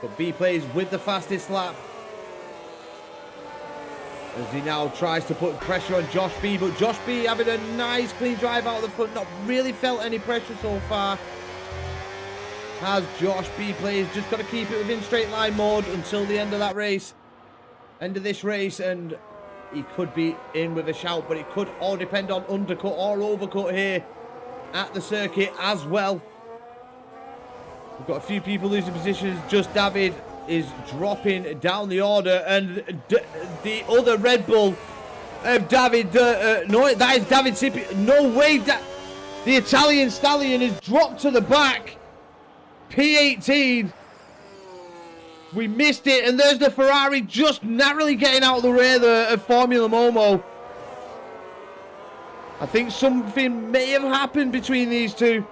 [SPEAKER 4] But B-Plays with the fastest lap. As he now tries to put pressure on Josh B. But Josh B having a nice clean drive out of the front. Not really felt any pressure so far. Has Josh B-Plays just got to keep it within straight line mode until the end of that race. End of this race. And he could be in with a shout. But it could all depend on undercut or overcut here at the circuit as well. We've got a few people losing positions. Just David is dropping down the order, and the other Red Bull of David, no, that is David Sipi. No way, that the Italian stallion is dropped to the back. P18. We missed it, and there's the Ferrari just narrowly getting out of the rear there of Formula Momo. I think something may have happened between these two.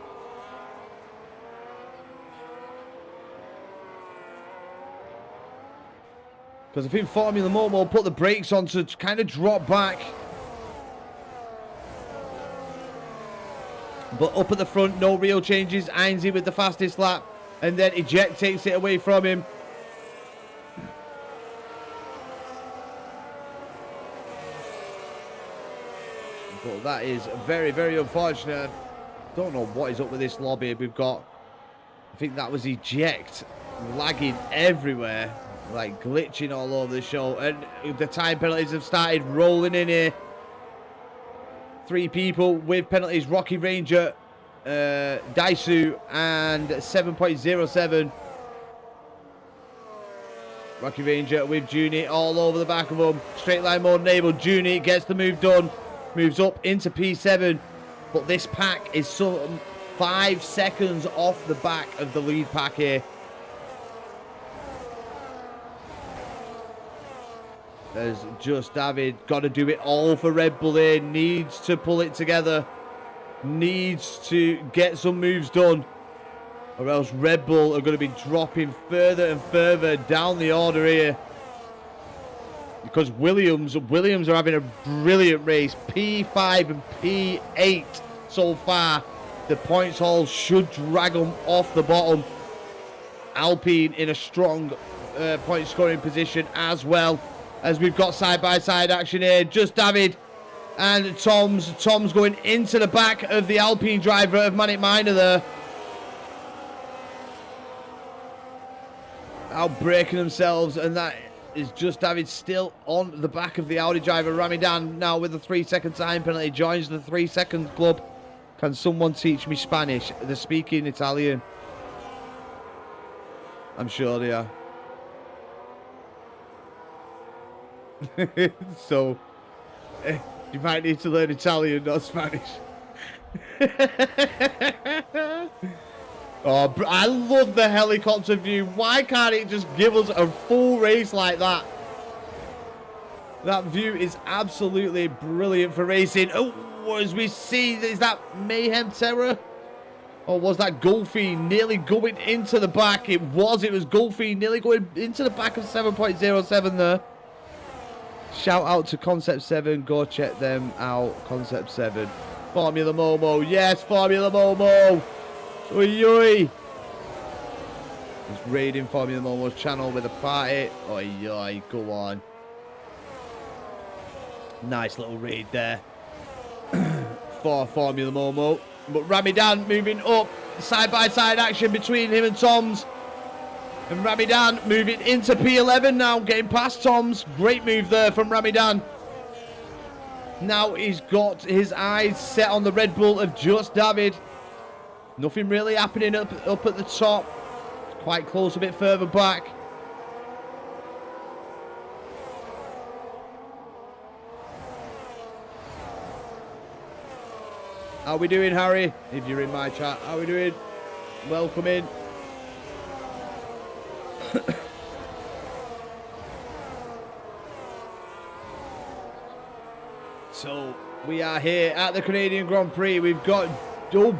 [SPEAKER 4] Because I think Formula Momo put the brakes on to kind of drop back. But up at the front, no real changes. Heinze with the fastest lap. And then Eject takes it away from him. But that is very, very unfortunate. Don't know what is up with this lobby. We've got, I think that was Eject lagging everywhere. Like glitching all over the show, and the time penalties have started rolling in here. 3 people with penalties: Rocky Ranger, Daisu, and 7.07. Rocky Ranger with Junie all over the back of him. Straight line mode enabled. Junie gets the move done. Moves up into P7. But this pack is some 5 seconds off the back of the lead pack here. As Just David got to do it all for Red Bull here. Needs to pull it together. Needs to get some moves done. Or else Red Bull are going to be dropping further and further down the order here. Because Williams are having a brilliant race. P5 and P8 so far. The points haul should drag them off the bottom. Alpine in a strong point scoring position as well. As we've got side-by-side action here. Just David and Tom's going into the back of the Alpine driver of Manic Miner there. Out breaking themselves, and that is Just David still on the back of the Audi driver. Ramadan now with a 3-second time penalty joins the 3-second club. Can someone teach me Spanish? They're speaking Italian. I'm sure they are. So you might need to learn Italian, not Spanish. Oh, I love the helicopter view. Why can't it just give us a full race like that? That view is absolutely brilliant for racing. Oh, as we see, is that Mayhem Terror? Or was that Golfy nearly going into the back? It was Golfy nearly going into the back of 7.07 there. Shout out to Concept 7. Go check them out, Concept 7. Formula Momo. Yes, Formula Momo. Oi, oi. He's raiding Formula Momo's channel with a party. Oi, oi, go on. Nice little raid there for Formula Momo. But Ramadan moving up. Side-by-side action between him and Tom's. And Ramadan moving into P11 now, getting past Tom's. Great move there from Ramadan. Now he's got his eyes set on the Red Bull of Just David. Nothing really happening up at the top. Quite close a bit further back. How we doing, Harry? If you're in my chat, how we doing? Welcome in. So we are here at the Canadian Grand Prix. We've got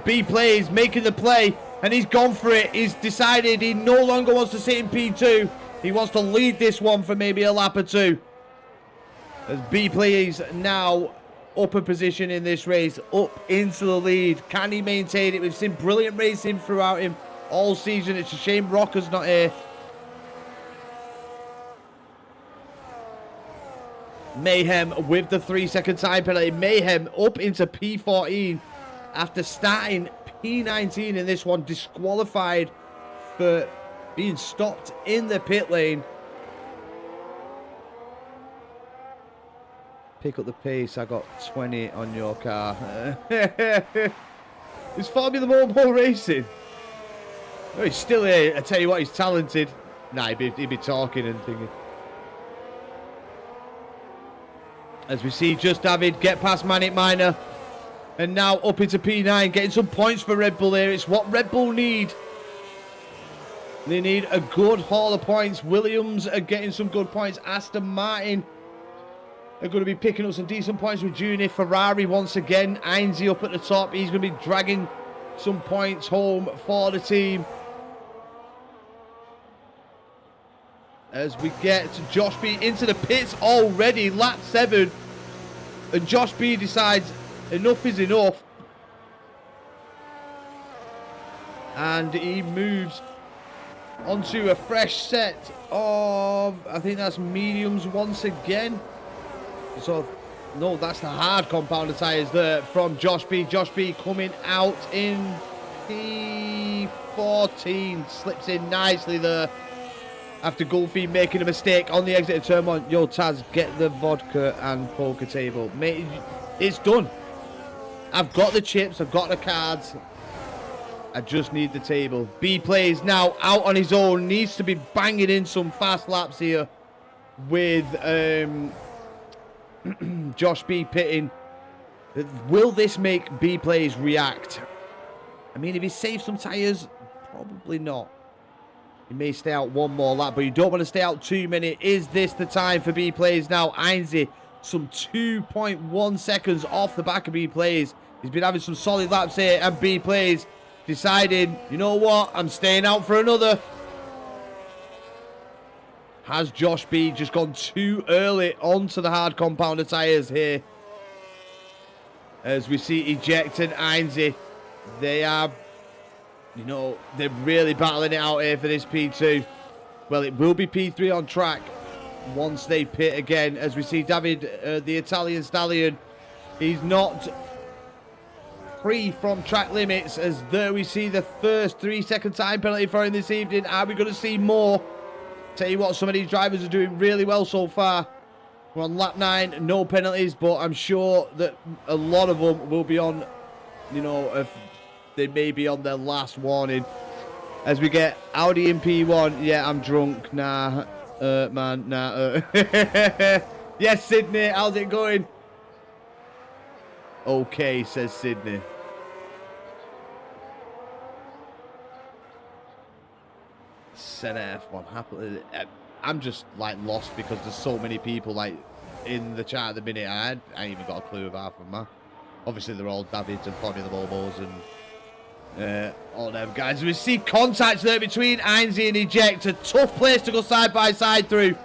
[SPEAKER 4] B plays making the play, and he's gone for it. He's decided he no longer wants to sit in P2. He wants to lead this one for maybe a lap or two. As B plays now up a position in this race, up into the lead. Can he maintain it? We've seen brilliant racing throughout him all season. It's a shame Rocker's not here. Mayhem with the 3-second time penalty. Mayhem up into P14 after starting P19 in this one. Disqualified for being stopped in the pit lane. Pick up the pace. I got 20 on your car. Is Formula Momo racing? Oh, he's still here. I tell you what, he's talented. Nah, he'd be talking and thinking. As we see Just David get past Manic Miner. And now up into P9. Getting some points for Red Bull here. It's what Red Bull need. They need a good haul of points. Williams are getting some good points. Aston Martin are going to be picking up some decent points with Juni. Ferrari once again. Ainsley up at the top. He's going to be dragging some points home for the team. As we get Josh B into the pits already, lap 7. And Josh B decides enough is enough. And he moves onto a fresh set of, I think that's mediums once again. So, no, that's the hard compounder tyres there from Josh B. Josh B coming out in P14. Slips in nicely there. After Golfy making a mistake on the exit of turn 1. Yo, Taz, get the vodka and poker table. Mate, it's done. I've got the chips. I've got the cards. I just need the table. B plays now out on his own. Needs to be banging in some fast laps here with Josh B pitting. Will this make B plays react? I mean, if he saves some tyres, probably not. He may stay out one more lap, but you don't want to stay out too many. Is this the time for B plays now? Heinze, some 2.1 seconds off the back of B plays. He's been having some solid laps here, and B plays deciding, you know what, I'm staying out for another. Has Josh B just gone too early onto the hard compounder tyres here? As we see Eject and Heinze, they are, you know, they're really battling it out here for this P2. Well, it will be P3 on track once they pit again. As we see David, the Italian stallion, he's not free from track limits. As there we see the first 3-second time penalty for him this evening. Are we going to see more? Tell you what, some of these drivers are doing really well so far. We're on lap 9, no penalties, but I'm sure that a lot of them will be on, you know, if they may be on their last warning. As we get Audi in P1. Yeah, I'm drunk. Nah, man, nah. Yes, Sydney, how's it going? Okay, says Sydney. Senna F1 happily. I'm just like lost because there's so many people like in the chat at the minute. I ain't even got a clue of half of them, man. Obviously they're all Davids and Formula Momos and all them guys. We see contact there between Heinze and Eject. A tough place to go side by side through.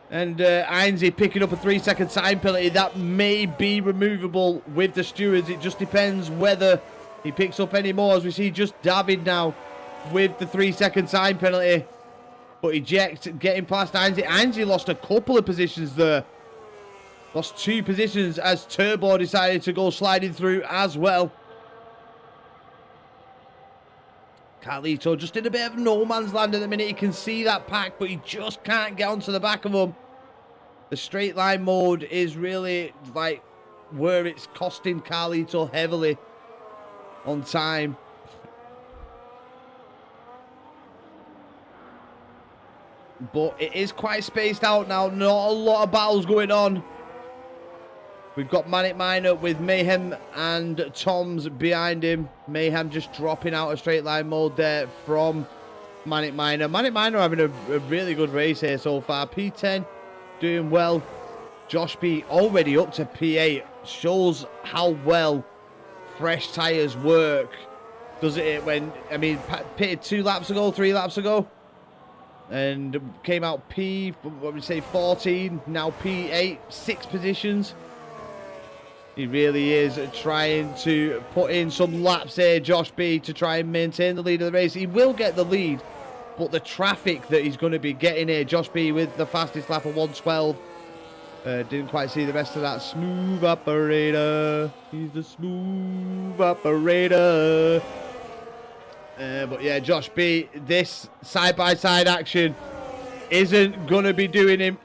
[SPEAKER 4] And Heinze picking up a 3-second time penalty that may be removable with the stewards. It just depends whether he picks up any more. As we see just David now with the 3-second time penalty. But Eject getting past Heinze. Heinze lost a couple of positions there. Lost 2 positions as Turbo decided to go sliding through as well. Carlito just in a bit of no man's land at the minute. He can see that pack, but he just can't get onto the back of them. The straight line mode is really like where it's costing Carlito heavily on time. But it is quite spaced out now. Not a lot of battles going on. We've got Manic Miner with Mayhem and Toms behind him. Mayhem just dropping out of straight line mode there from Manic Miner. Manic Miner having a really good race here so far. P10 doing well. Josh B already up to P8. Shows how well fresh tyres work. Does it when, I mean, pitted 2 laps ago, 3 laps ago. And came out P, what would we say, 14. Now P8, 6 positions. He really is trying to put in some laps here, Josh B, to try and maintain the lead of the race. He will get the lead, but the traffic that he's going to be getting here, Josh B with the fastest lap of 1:12. Didn't quite see the rest of that. Smooth operator. He's the smooth operator. But yeah, Josh B, this side-by-side action isn't going to be doing him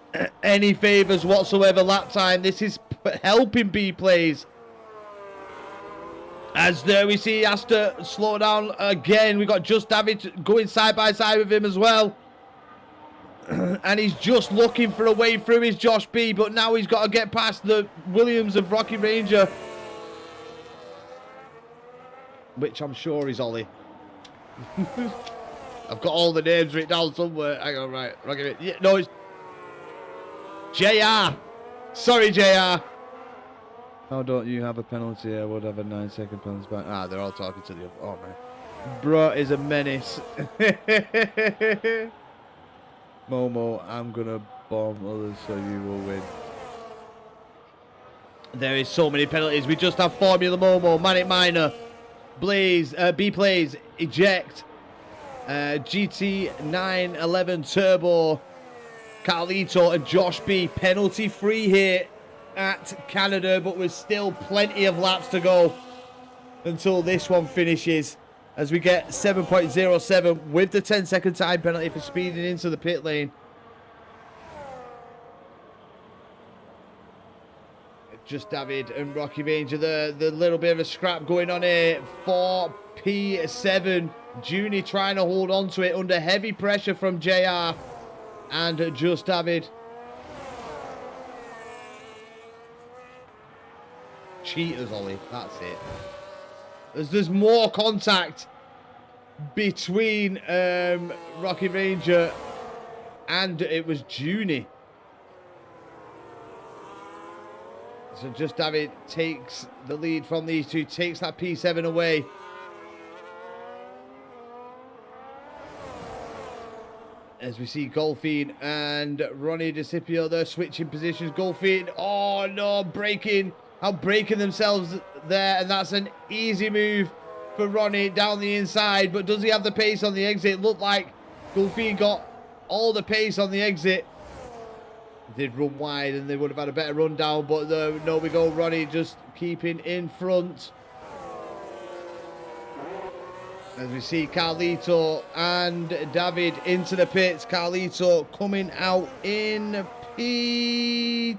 [SPEAKER 4] any favours whatsoever lap time. This is helping B plays. As there we see he has to slow down again. We've got Just David going side-by-side with him as well. And he's just looking for a way through his Josh B, but now he's got to get past the Williams of Rocky Ranger. Which I'm sure is Ollie. I've got all the names written down somewhere. Hang on, right. Yeah, no, it's JR. Sorry, JR. How don't you have a penalty? I would have a 9-second penalty back. Ah, they're all talking to the other. Oh, man. Bro is a menace. Momo, I'm going to bomb others so you will win. There is so many penalties. We just have Formula Momo, Manic Miner, Blaze, B Plays, Eject, GT 911 Turbo, Carlito and Josh B. Penalty free here at Canada, but with still plenty of laps to go until this one finishes. As we get 7.07 with the 10-second time penalty for speeding into the pit lane. Just David and Rocky Ranger, the little bit of a scrap going on here for P7. Junie trying to hold on to it under heavy pressure from JR and Just David. Cheaters, Ollie, that's it. There's more contact between Rocky Ranger and it was Junie. So Just David takes the lead from these two, takes that P7 away. As we see Golfine and Ronnie DeCipio, they're switching positions. Golfine, oh no, breaking themselves there. And that's an easy move for Ronnie down the inside. But does he have the pace on the exit? It looked like Golfine got all the pace on the exit. Did run wide and they would have had a better run down, but no, we go Ronnie just keeping in front. As we see Carlito and David into the pits. Carlito coming out in P12.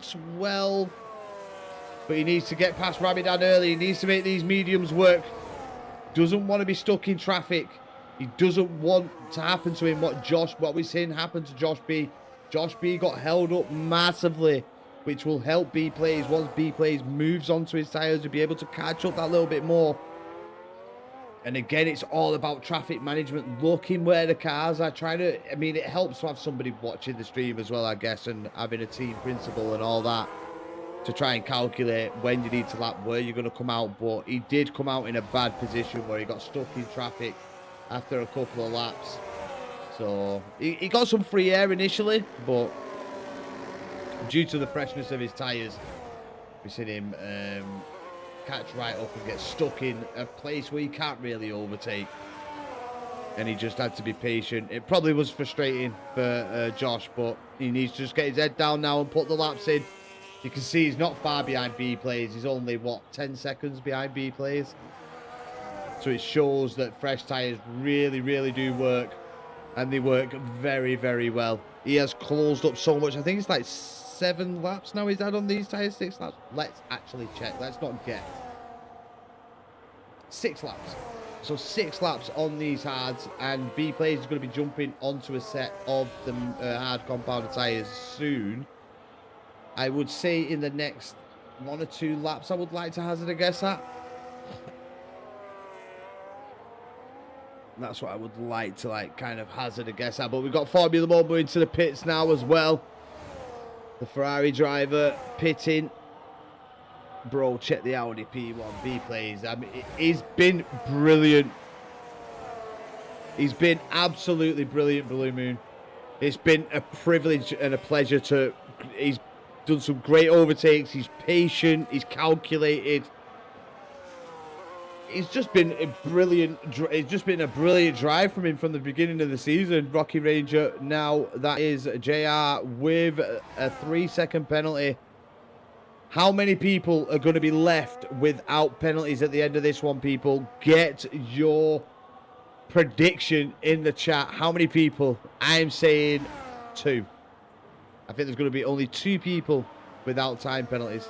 [SPEAKER 4] But he needs to get past Ramadan early. He needs to make these mediums work. Doesn't want to be stuck in traffic. He doesn't want to happen to him what we're seeing happen to Josh B. Josh B got held up massively, which will help B Plays. Once B Plays moves onto his tyres, to be able to catch up that little bit more. And again, it's all about traffic management, looking where the cars are, trying to, I mean, it helps to have somebody watching the stream as well, I guess, and having a team principal and all that to try and calculate when you need to lap, where you're going to come out. But he did come out in a bad position where he got stuck in traffic after a couple of laps. So he got some free air initially, but due to the freshness of his tyres, we've seen him catch right up and get stuck in a place where he can't really overtake. And he just had to be patient. It probably was frustrating for Josh, but he needs to just get his head down now and put the laps in. You can see he's not far behind B Plays. He's only, what, 10 seconds behind B Plays? So it shows that fresh tyres really, really do work. And they work very, very well. He has closed up so much. I think it's like 7 laps now he's had on these tyres. 6 laps. Let's actually check. Let's not get 6 laps. So 6 laps on these hards. And B Plays is going to be jumping onto a set of the hard compounded tyres soon. I would say in the next 1 or 2 laps, I would like to hazard a guess at. That's what I would like to kind of hazard a guess at. But we've got Formula One into the pits now as well. The Ferrari driver pitting. Bro, check the Audi P1 B Plays. I mean, he's been brilliant. He's been absolutely brilliant, Blue Moon. It's been a privilege and a pleasure to... He's done some great overtakes. He's patient. He's calculated. It's just been a brilliant. It's just been a brilliant drive from him from the beginning of the season. Rocky Ranger now, that is JR with a 3-second penalty. How many people are going to be left without penalties at the end of this one, people? Get your prediction in the chat. How many people? I'm saying 2. I think there's going to be only 2 people without time penalties.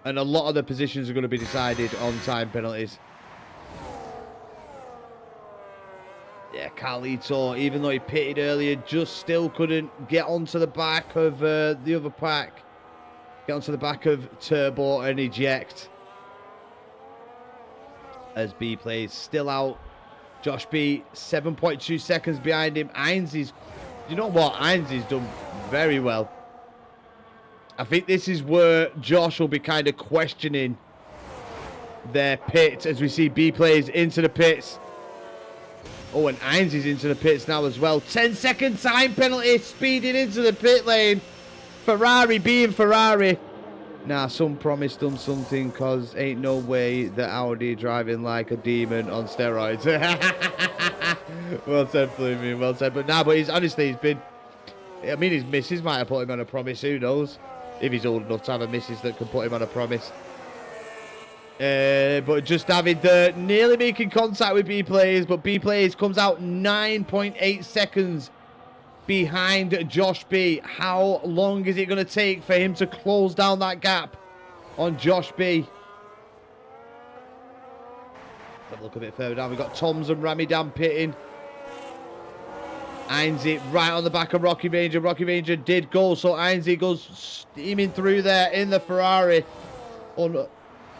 [SPEAKER 4] And a lot of the positions are going to be decided on time penalties. Yeah, Carlito, even though he pitted earlier, just still couldn't get onto the back of the other pack. Get onto the back of Turbo and eject. As B Plays still out. Josh B, 7.2 seconds behind him. Ainsley's, you know what? Ainsley's done very well. I think this is where Josh will be kind of questioning their pit as we see B Plays into the pits. Oh, and Ainsley's into the pits now as well. 10-second time penalty, speeding into the pit lane. Ferrari being Ferrari. Nah, some promise done something, because ain't no way that Audi driving like a demon on steroids. Well said, Bloomy, well said. But nah, but he's been... I mean, his missus might have put him on a promise, who knows? If he's old enough to have a missus that can put him on a promise. But just having nearly making contact with B Plays, but B Plays comes out 9.8 seconds behind Josh B. How long is it going to take for him to close down that gap on Josh B? Let's look a bit further down. We've got Toms and Ramadan pitting. Ainsley right on the back of Rocky Ranger. Rocky Ranger did go, so Ainsley goes steaming through there in the Ferrari. Oh, no.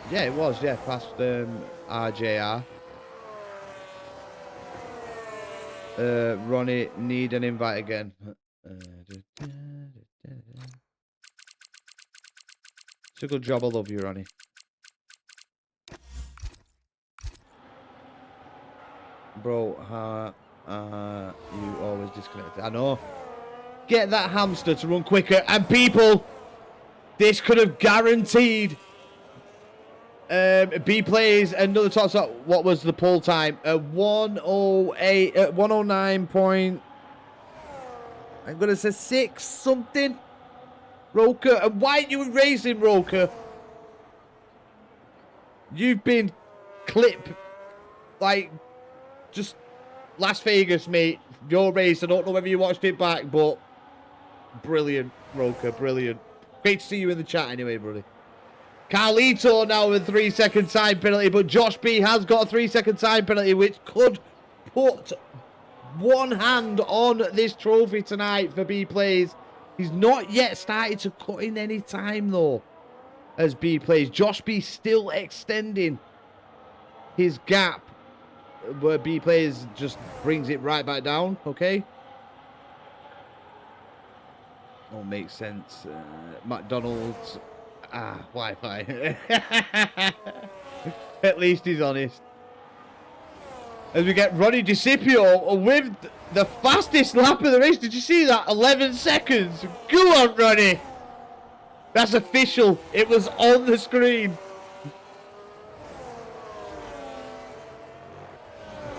[SPEAKER 4] Yeah, it was, yeah, past RJR. Ronnie, need an invite again. It's a good job, I love you, Ronnie. Bro, you always disconnected. I know. Get that hamster to run quicker. And people, this could have guaranteed B plays another top shot. What was the pull time? 108, 109 point. I'm gonna say 6 something. Roker, and why aren't you racing, Roker? You've been clipped like just Las Vegas, mate. Your race. I don't know whether you watched it back, but brilliant, Roker, brilliant. Great to see you in the chat anyway, buddy. Carlito now with a 3-second time penalty, but Josh B has got a 3-second time penalty, which could put one hand on this trophy tonight for B plays. He's not yet started to cut in any time though, as B plays. Josh B still extending his gap, where B plays just brings it right back down. Okay. All makes sense. McDonald's. Wi-Fi. At least he's honest. As we get Ronnie DeCipio with the fastest lap of the race. Did you see that? 11 seconds. Go on, Ronnie. That's official. It was on the screen.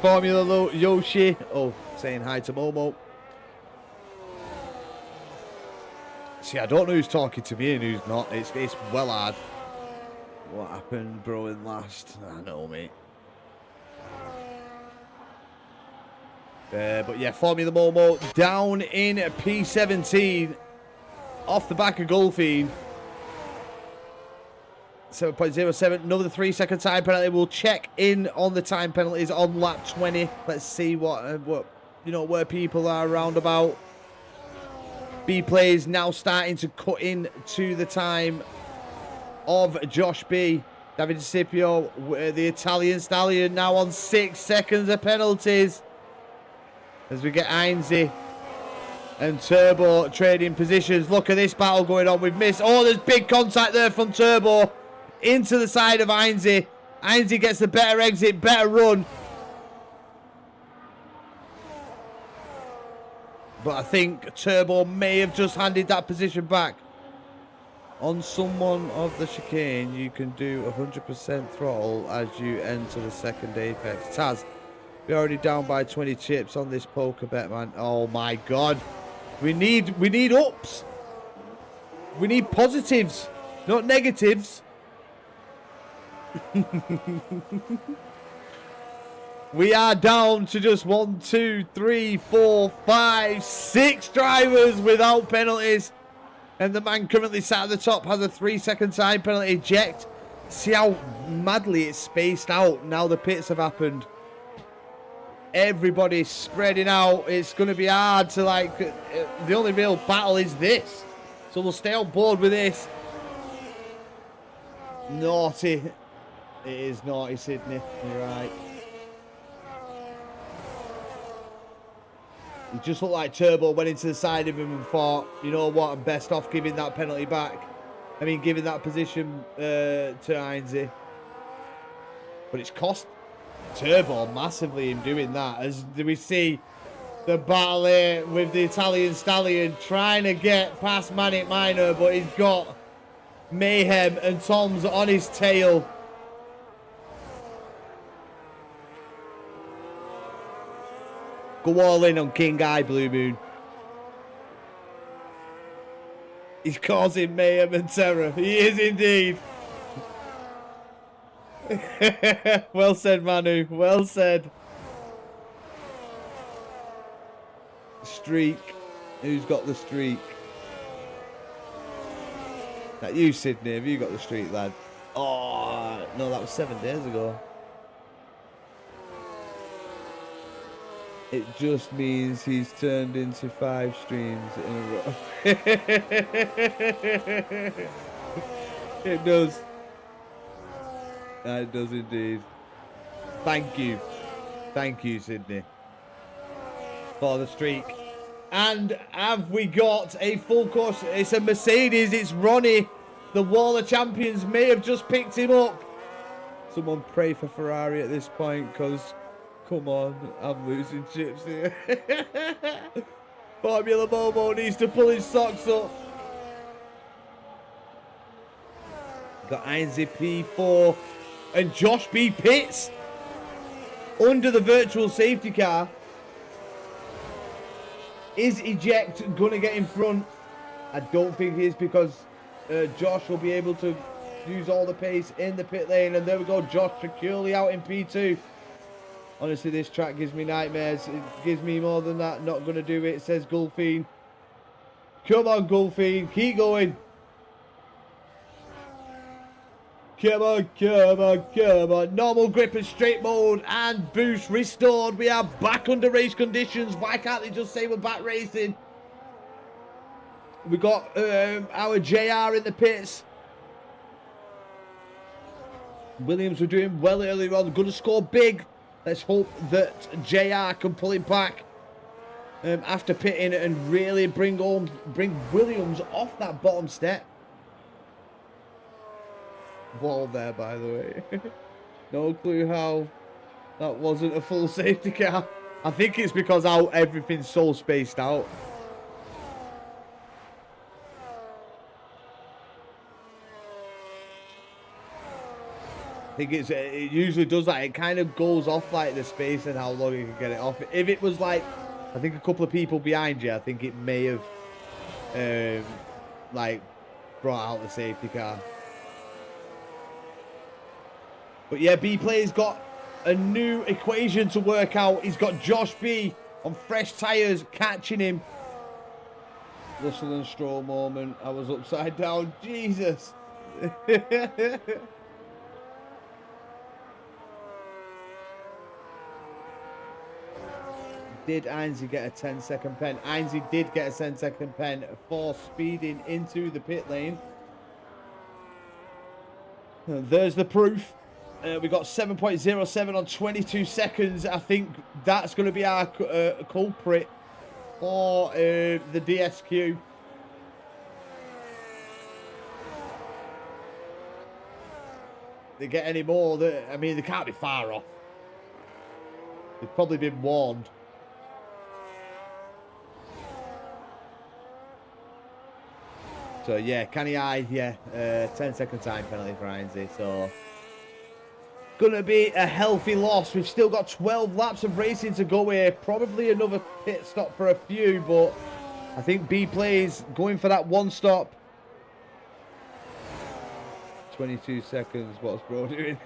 [SPEAKER 4] Formula Yoshi. Oh, saying hi to Momo. See, I don't know who's talking to me and who's not. It's well hard. What happened, bro, in last? I know, mate. But yeah, Formula Momo down in P17. Off the back of Golfine. 7.07. Another 3-second time penalty. We'll check in on the time penalties on lap 20. Let's see what you know, where people are around about. B plays now starting to cut in to the time of Josh B. David Scipio, the Italian stallion, now on 6 seconds of penalties. As we get Ainsley and Turbo trading positions. Look at this battle going on. We've missed. Oh, there's big contact there from Turbo into the side of Ainsley. Ainsley gets the better exit, better run. But I think Turbo may have just handed that position back. On someone of the chicane, you can do 100% throttle as you enter the second apex. Taz, we're already down by 20 chips on this poker bet, man. Oh my God. We need ups. We need positives, not negatives. We are down to just 1, 2, 3, 4, 5, 6 drivers without penalties. And the man currently sat at the top has a 3-second time penalty eject. See how madly it's spaced out now the pits have happened. Everybody's spreading out. It's going to be hard to like... the only real battle is this. So we'll stay on board with this. Naughty. It is naughty, Sydney. You're right. It just looked like Turbo went into the side of him and thought, you know what, I'm best off giving that penalty back. I mean, giving that position to Ainsley. But it's cost Turbo massively in doing that. As we see the battle here with the Italian stallion trying to get past Manic Miner, but he's got Mayhem and Tom's on his tail. Go all in on King Eye, Blue Moon. He's causing mayhem and terror. He is indeed. Well said, Manu. Well said. Streak. Who's got the streak? That you, Sydney. Have you got the streak, lad? Oh, no, that was 7 days ago. It just means he's turned into 5 streams in a row. It does. It does indeed. Thank you. Thank you, Sydney, for the streak. And have we got a full course? It's a Mercedes. It's Ronnie. The Wall of Champions may have just picked him up. Someone pray for Ferrari at this point, because, come on, I'm losing chips here. Formula Momo needs to pull his socks up. Got Ainsley P4 and Josh B pits under the virtual safety car. Is eject gonna get in front? I don't think he is, because Josh will be able to use all the pace in the pit lane. And there we go, Josh securely out in P2. Honestly, this track gives me nightmares. It gives me more than that. Not gonna do it, says Gulfine. Come on, Gulfine, keep going. Come on, come on, come on. Normal grip and straight mode and boost restored. We are back under race conditions. Why can't they just say we're back racing? We got our JR in the pits. Williams were doing well earlier on. Going to score big. Let's hope that JR can pull it back after pitting and really bring Williams off that bottom step. Wall there, by the way. No clue how that wasn't a full safety car. I think it's because how everything's so spaced out. I think it usually does that. It kind of goes off like the space and how long you can get it off. If it was like, I think a couple of people behind you, I think it may have like brought out the safety car. But yeah, B-Play's got a new equation to work out. He's got Josh B on fresh tyres, catching him. Russell and Stroll moment. I was upside down. Jesus. Did Ainsley get a 10-second pen? Ainsley did get a 10-second pen for speeding into the pit lane. And there's the proof. We got 7.07 on 22 seconds. I think that's going to be our culprit for the DSQ. They get any more? I mean, they can't be far off. They've probably been warned. So yeah, Canny Eye, yeah, 10-second time penalty for Ainsley. So gonna be a healthy loss. We've still got 12 laps of racing to go here. Probably another pit stop for a few, but I think B-Play's going for that one stop. 22 seconds. What's bro doing?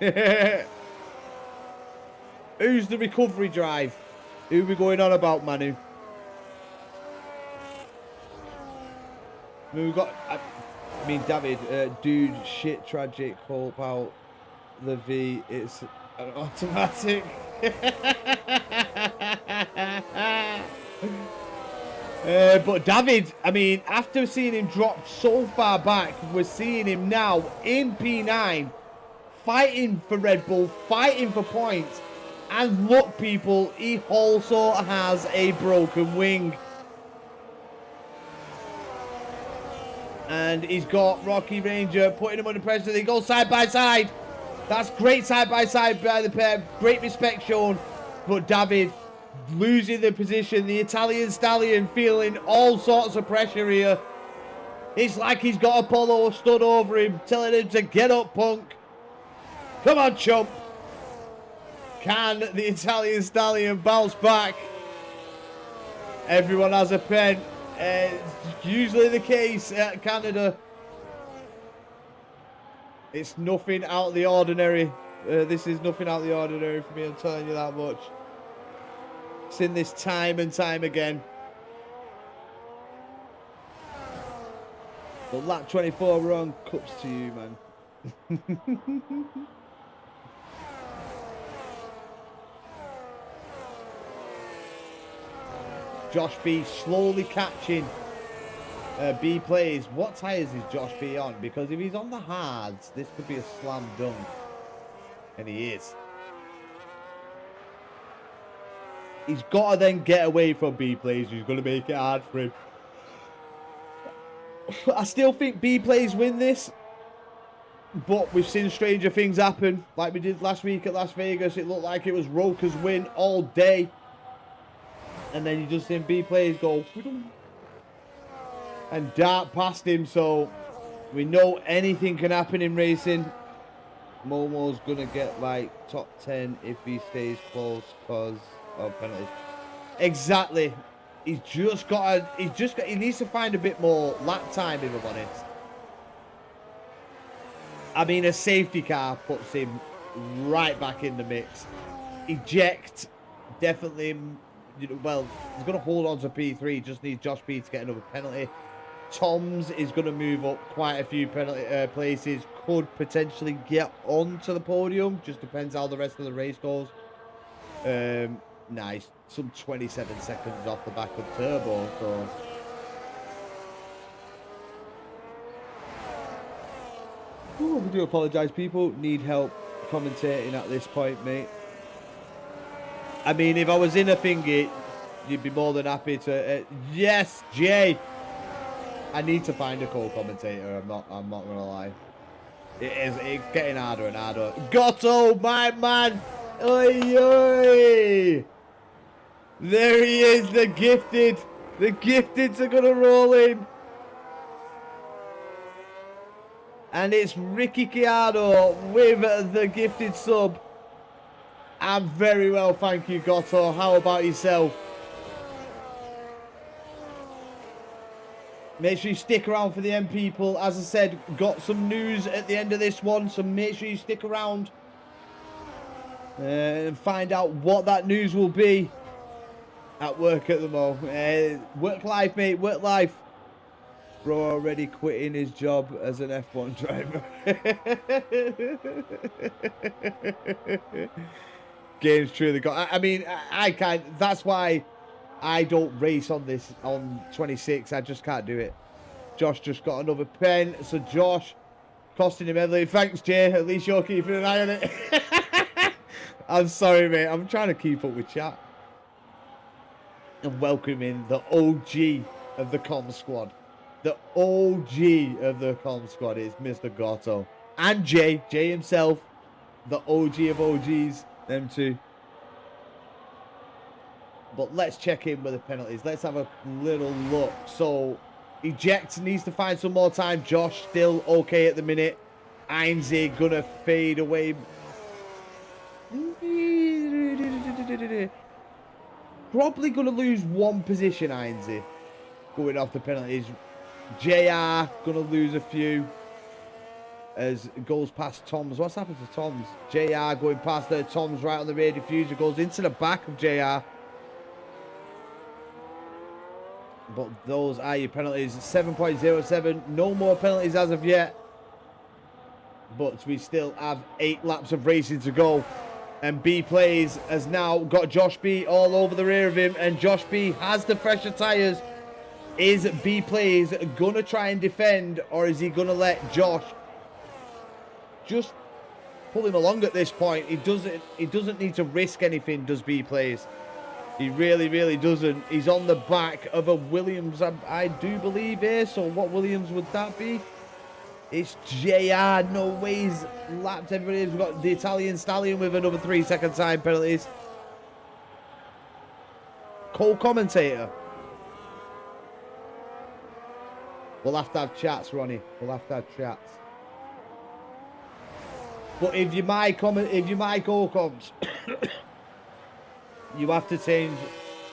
[SPEAKER 4] Who's the recovery drive? Who are we going on about, Manu? I mean, we've got, I mean, David, dude, shit, tragic, hope out the V, it's an automatic. But David, I mean, after seeing him drop so far back, we're seeing him now in P9, fighting for Red Bull, fighting for points. And look, people, he also has a broken wing. And he's got Rocky Ranger putting him under pressure. They go side by side. That's great side by side by the pair. Great respect shown. But David losing the position. The Italian stallion feeling all sorts of pressure here. It's like he's got Apollo stood over him, telling him to get up, punk. Come on, chump. Can the Italian stallion bounce back? Everyone has a pen. It's usually the case at Canada. It's nothing out of the ordinary. This is nothing out of the ordinary for me, I'm telling you that much. Seen this time and time again. But lap 24 we're on, cups to you, man. Josh B slowly catching B plays. What tyres is Josh B on? Because if he's on the hards, this could be a slam dunk. And he is. He's got to then get away from B plays. He's going to make it hard for him. I still think B plays win this. But we've seen stranger things happen. Like we did last week at Las Vegas. It looked like it was Roker's win all day. And then you just seen B plays go and dart past him. So we know anything can happen in racing. Momo's gonna get like top 10 if he stays close because of penalties. Exactly. He needs to find a bit more lap time, if I'm honest. I mean, a safety car puts him right back in the mix. Eject, definitely. You know, well, he's going to hold on to P3. Just needs Josh B to get another penalty. Toms is going to move up quite a few penalty places. Could potentially get onto the podium. Just depends how the rest of the race goes. Nice. Some 27 seconds off the back of Turbo. So. Ooh, I do apologise, people. Need help commentating at this point, mate. I mean, if I was in a thingy, you'd be more than happy to... yes, Jay! I need to find a co-commentator, I'm not gonna lie. It's getting harder and harder. Gotto, my man! Oi, oi! There he is, the gifted! The gifteds are gonna roll in! And it's Ricky Chiaro with the gifted sub. I'm very well, thank you, Gotto. How about yourself? Make sure you stick around for the end, people. As I said, got some news at the end of this one, so make sure you stick around and find out what that news will be at work at the moment. Work life, mate, work life. Bro already quitting his job as an F1 driver. Game's truly got. I mean, I can't. That's why I don't race on this on 26. I just can't do it. Josh just got another pen. So Josh costing him heavily. Thanks, Jay. At least you're keeping an eye on it. I'm sorry, mate. I'm trying to keep up with chat. And welcoming the OG of the comm squad. The OG of the comm squad is Mr. Gotto. And Jay himself. The OG of OGs. Them two. But let's check in with the penalties. Let's have a little look. So, eject needs to find some more time. Josh still okay at the minute. Einzig gonna fade away. Probably gonna lose one position, Einzig. Going off the penalties. JR gonna lose a few. As it goes past Toms. What's happened to Toms? JR going past there. Toms right on the rear diffuser. Goes into the back of JR. But those are your penalties. 7.07. No more penalties as of yet. But we still have 8 laps of racing to go. And B Plays has now got Josh B all over the rear of him. And Josh B has the fresher tyres. Is B Plays going to try and defend? Or is he going to let Josh just pull him along at this point? He doesn't need to risk anything, does B Plays. He really doesn't. He's on the back of a Williams, I do believe here. So what Williams would that be? It's JR. No way he's lapped everybody. We've got the Italian Stallion with another 3-second time penalties. Co-commentator. We'll have to have chats, Ronnie. We'll have to have chats. But if you might co-coms, you have to change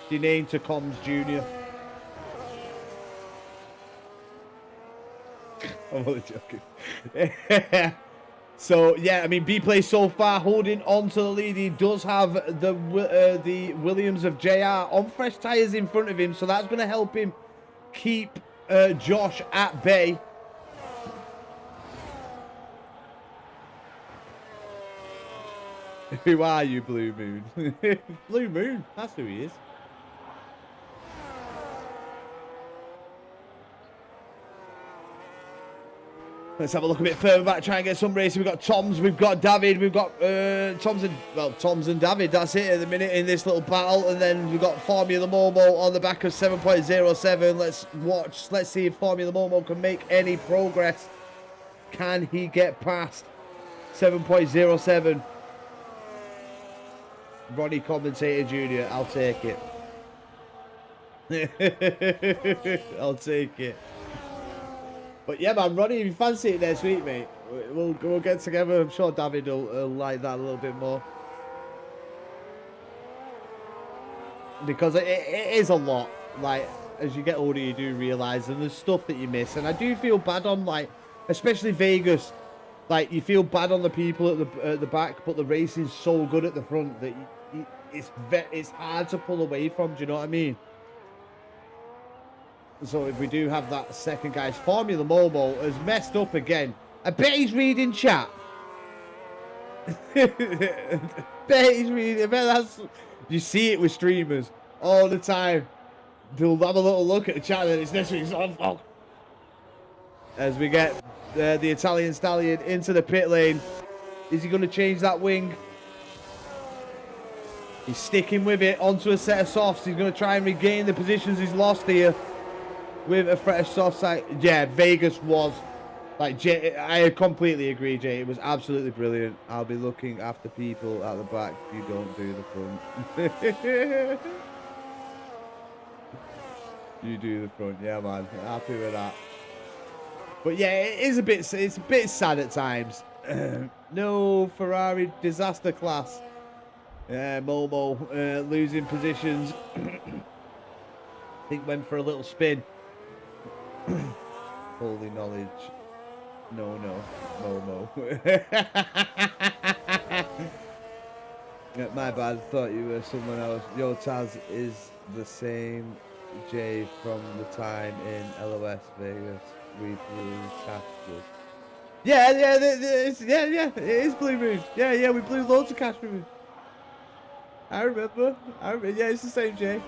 [SPEAKER 4] the name to Comms Junior. I'm only joking. So yeah, I mean, B Play so far holding on to the lead. He does have the Williams of JR on fresh tyres in front of him, so that's going to help him keep Josh at bay. Who are you, Blue Moon? Blue Moon, that's who he is. Let's have a look a bit further back, try and get some racing. We've got Toms, we've got David, we've got Toms and David. That's it at the minute in this little battle. And then we've got Formula Momo on the back of 7.07. Let's watch, let's see if Formula Momo can make any progress. Can he get past 7.07? Ronnie Commentator Jr., I'll take it. I'll take it. But yeah, man, Ronnie, if you fancy it next week, mate, we'll get together. I'm sure David will like that a little bit more. Because it is a lot. Like, as you get older, you do realise, and there's stuff that you miss. And I do feel bad on, like, especially Vegas. Like, you feel bad on the people at the back, but the racing's so good at the front that it's hard to pull away from. Do you know what I mean? So if we do have that second guy's Formula Momo has messed up again. I bet he's reading chat. Bet he's reading. I bet that's. You see it with streamers all the time. They'll have a little look at the chat and it's next week's on. Oh. As we get the Italian Stallion into the pit lane. Is he going to change that wing? He's sticking with it onto a set of softs. He's going to try and regain the positions he's lost here. With a fresh soft side. Yeah, Vegas was like Jay, I completely agree, Jay. It was absolutely brilliant. I'll be looking after people at the back. You don't do the front. You do the front, yeah, man. Happy with that. But yeah, it's a bit sad at times. No Ferrari disaster class. Momo losing positions. I think went for a little spin. Holy knowledge. No, Momo. My bad, thought you were someone else. Yo, Taz is the same Jay from the time in LOS Vegas. We blew cash. Yeah, it is Blue Moon. Yeah, we blew loads of cash moon. I remember. Yeah, it's the same Jay.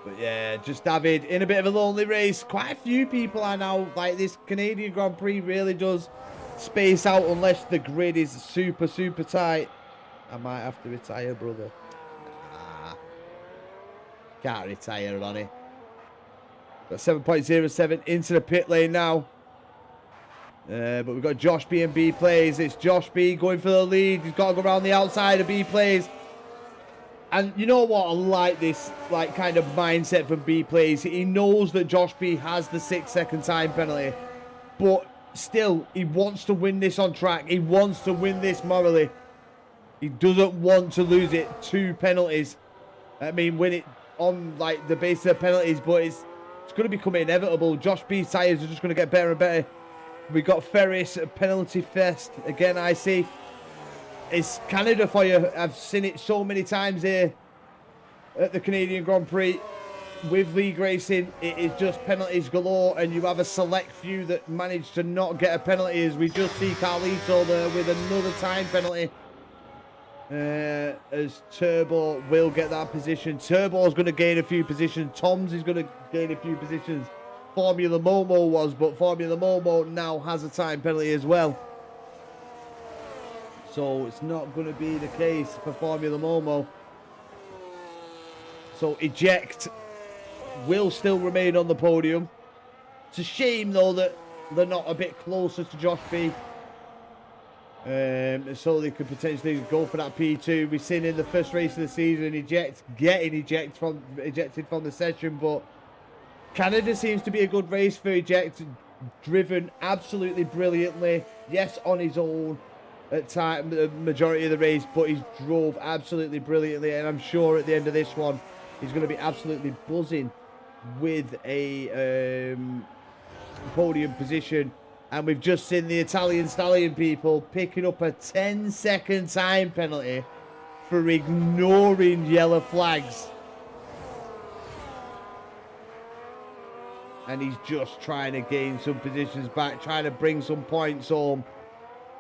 [SPEAKER 4] But yeah, just David in a bit of a lonely race. Quite a few people are now, like, this Canadian Grand Prix really does space out unless the grid is super, super tight. I might have to retire, brother. Can't retire, Ronnie. Got 7.07 into the pit lane now. But we've got Josh B and B plays. It's Josh B going for the lead. He's got to go around the outside of B plays. And you know what? I like this, like, kind of mindset from B plays. He knows that Josh B has the 6-second time penalty, but still, he wants to win this on track. He wants to win this morally. He doesn't want to lose it 2 penalties. I mean, win it on, like, the basis of penalties, but it's going to become inevitable. Josh B's tyres are just going to get better and better. We got Ferris penalty fest again. I see. It's Canada for you. I've seen it so many times here at the Canadian Grand Prix with league racing. It is just penalties galore, and you have a select few that manage to not get a penalty, as we just see Carlito there with another time penalty. As Turbo will get that position. Turbo's going to gain a few positions. Tom's is going to gain a few positions. Formula Momo was, but Formula Momo now has a time penalty as well. So it's not going to be the case for Formula Momo. So eject will still remain on the podium. It's a shame though that they're not a bit closer to Josh B. So they could potentially go for that P2. We've seen in the first race of the season getting ejected from the session, but Canada seems to be a good race for eject. Driven absolutely brilliantly. Yes, on his own at time the majority of the race, but he drove absolutely brilliantly, and I'm sure at the end of this one he's going to be absolutely buzzing with a podium position. And we've just seen the Italian Stallion people picking up a 10-second time penalty for ignoring yellow flags. And he's just trying to gain some positions back, trying to bring some points home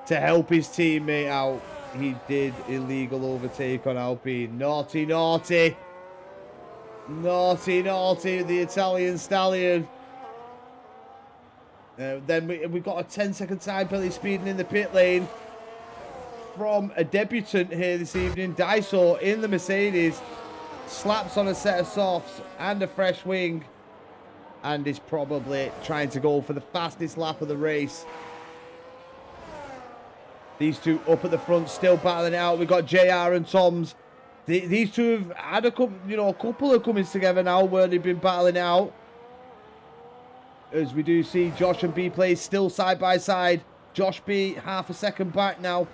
[SPEAKER 4] to help his teammate out. He did illegal overtake on Alpine. Naughty, naughty. Naughty, naughty, the Italian stallion. Then we've got a 10-second time penalty speeding in the pit lane from a debutant here this evening. Daiso in the Mercedes. Slaps on a set of softs and a fresh wing. And is probably trying to go for the fastest lap of the race. These two up at the front, still battling it out. We've got JR and Toms. These two have had a couple of comings together now where they've been battling it out. As we do see Josh and B Plays still side by side. Josh B half a second back now.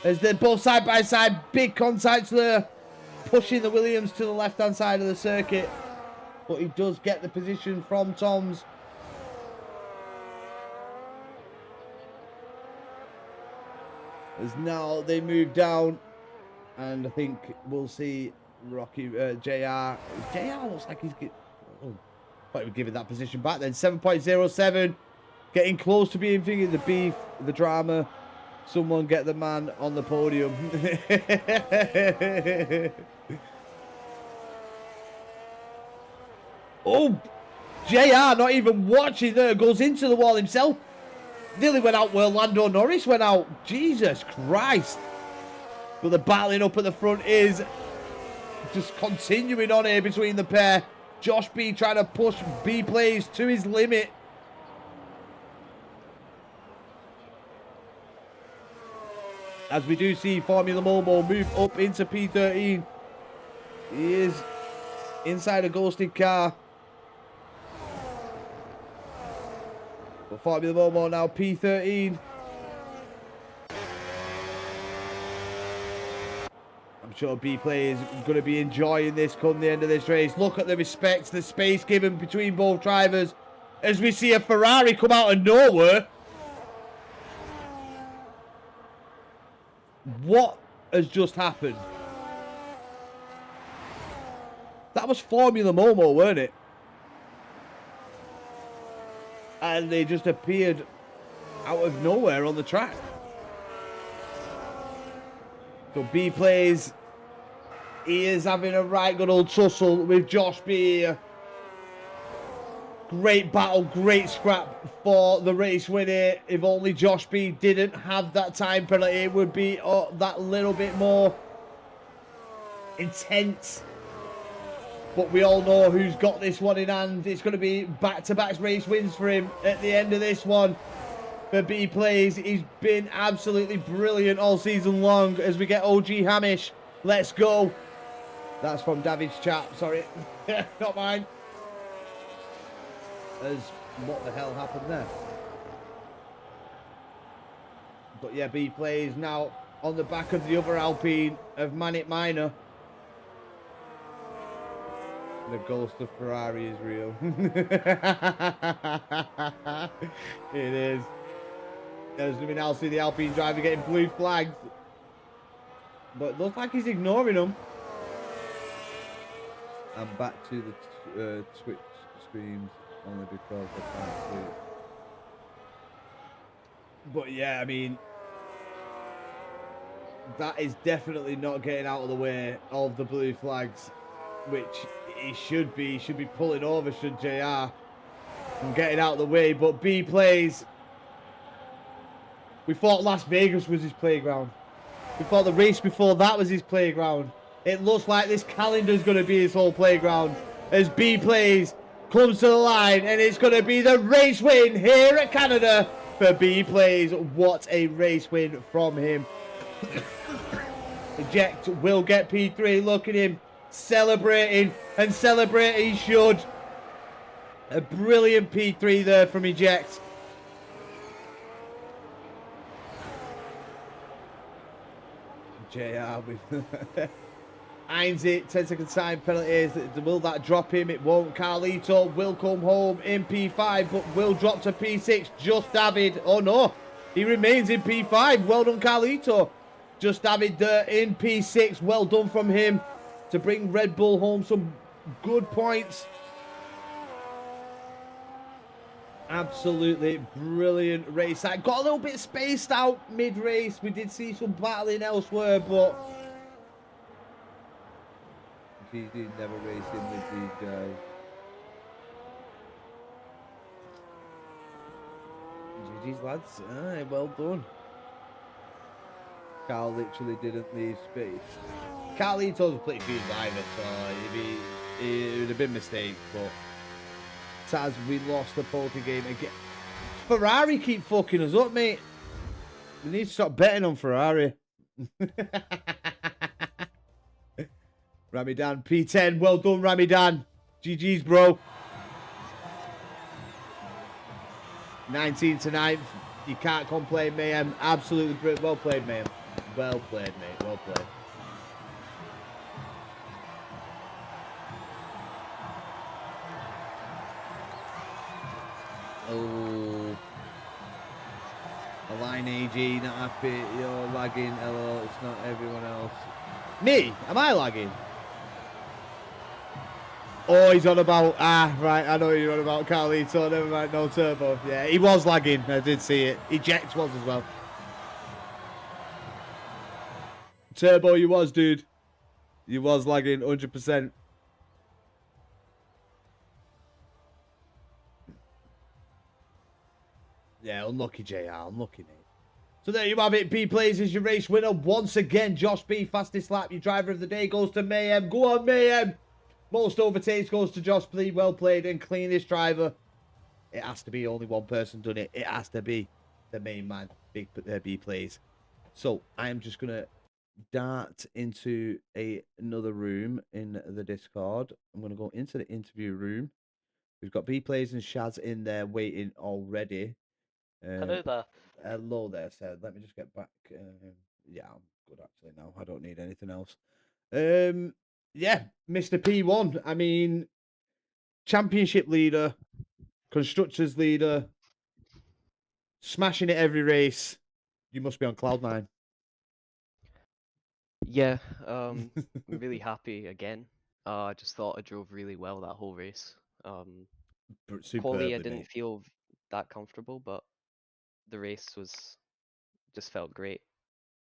[SPEAKER 4] As they're both side by side, big contacts there. Pushing the Williams to the left-hand side of the circuit. But he does get the position from Toms. As now they move down. And I think we'll see Rocky, JR. JR looks like he's getting... Oh, thought he would give it that position back then. 7.07. Getting close to being thinking the beef, the drama. Someone get the man on the podium. Oh, JR not even watching there. Goes into the wall himself. Nearly went out where Lando Norris went out. Jesus Christ. But the battling up at the front is just continuing on here between the pair. Josh B trying to push B Plays to his limit. As we do see Formula Momo move up into P13. He is inside a ghosted car. But Formula Momo now P13. I'm sure B-Play is going to be enjoying this come the end of this race. Look at the respect, the space given between both drivers. As we see a Ferrari come out of nowhere. What has just happened? That was Formula Momo, weren't it? And they just appeared out of nowhere on the track. So B Plays. He is having a right good old tussle with Josh B. Great battle, great scrap for the race winner. If only Josh B didn't have that time penalty, it would be that little bit more intense. But we all know who's got this one in hand. It's going to be back-to-back race wins for him at the end of this one. For B Plays, he's been absolutely brilliant all season long. As we get OG Hamish, let's go. That's from David's chat, sorry, not mine. As what the hell happened there? But yeah, B Plays now on the back of the other Alpine of Manic Miner. The ghost of Ferrari is real. It is. As we now see the Alpine driver getting blue flags. But it looks like he's ignoring them. I'm back to the Twitch streams only because I can't see it. But yeah, I mean, that is definitely not getting out of the way of the blue flags, which he should be. He should be pulling over, should JR, and getting out of the way. But B Plays. We thought Las Vegas was his playground. We thought the race before that was his playground. It looks like this calendar is going to be his whole playground. As B Plays comes to the line, and it's going to be the race win here at Canada for B Plays. What a race win from him. Eject will get P3. Look at him celebrating, and celebrate he should. A brilliant P3 there from Eject. JR with Hines it, 10-second time penalties. Will that drop him? It won't. Carlito will come home in P5, but will drop to P6. Just David. Oh no, he remains in P5. Well done, Carlito. Just David there in P6. Well done from him to bring Red Bull home some good points. Absolutely brilliant race. I got a little bit spaced out mid-race. We did see some battling elsewhere, but GG never racing with these guys. GG's lads. Aye, well done. Carl literally didn't leave space. Carlitos was pretty good driver, so it would have been a mistake, but Taz, we lost the poker game again. Ferrari keep fucking us up, mate. We need to stop betting on Ferrari. Ramadan P10, well done, Ramadan. GG's, bro. 19 to 9th. You can't complain, Mayhem. Absolutely great. Well played, Mayhem. Well played, mate. Well played. Oh. Align AG, not happy. You're lagging. Hello, it's not everyone else. Me? Am I lagging? Oh, he's on about... Ah, right. I know what you're on about, Carlito. Never mind. No turbo. Yeah, he was lagging. I did see it. Eject was as well. Turbo, you was, dude. You was lagging 100%. Yeah, unlucky, JR. Unlucky, mate. So there you have it. B Plays is your race winner once again. Josh B, fastest lap. Your driver of the day goes to Mayhem. Go on, Mayhem. Most overtakes goes to Josh B. Well played and cleanest driver. It has to be only one person done it. It has to be the main man. Big B Plays. So I am just going to dart into another room in the Discord. I'm going to go into the interview room. We've got B Plays and Shaz in there waiting already.
[SPEAKER 5] Hello there.
[SPEAKER 4] Hello there, sir. Let me just get back. Yeah, I'm good actually now. I don't need anything else. Yeah, Mr. P1. I mean, championship leader, constructors leader, smashing it every race. You must be on cloud nine.
[SPEAKER 5] Yeah, I'm really happy again. I just thought I drove really well that whole race. Quali, I didn't
[SPEAKER 4] Mate.
[SPEAKER 5] feel that comfortable, but the race just felt great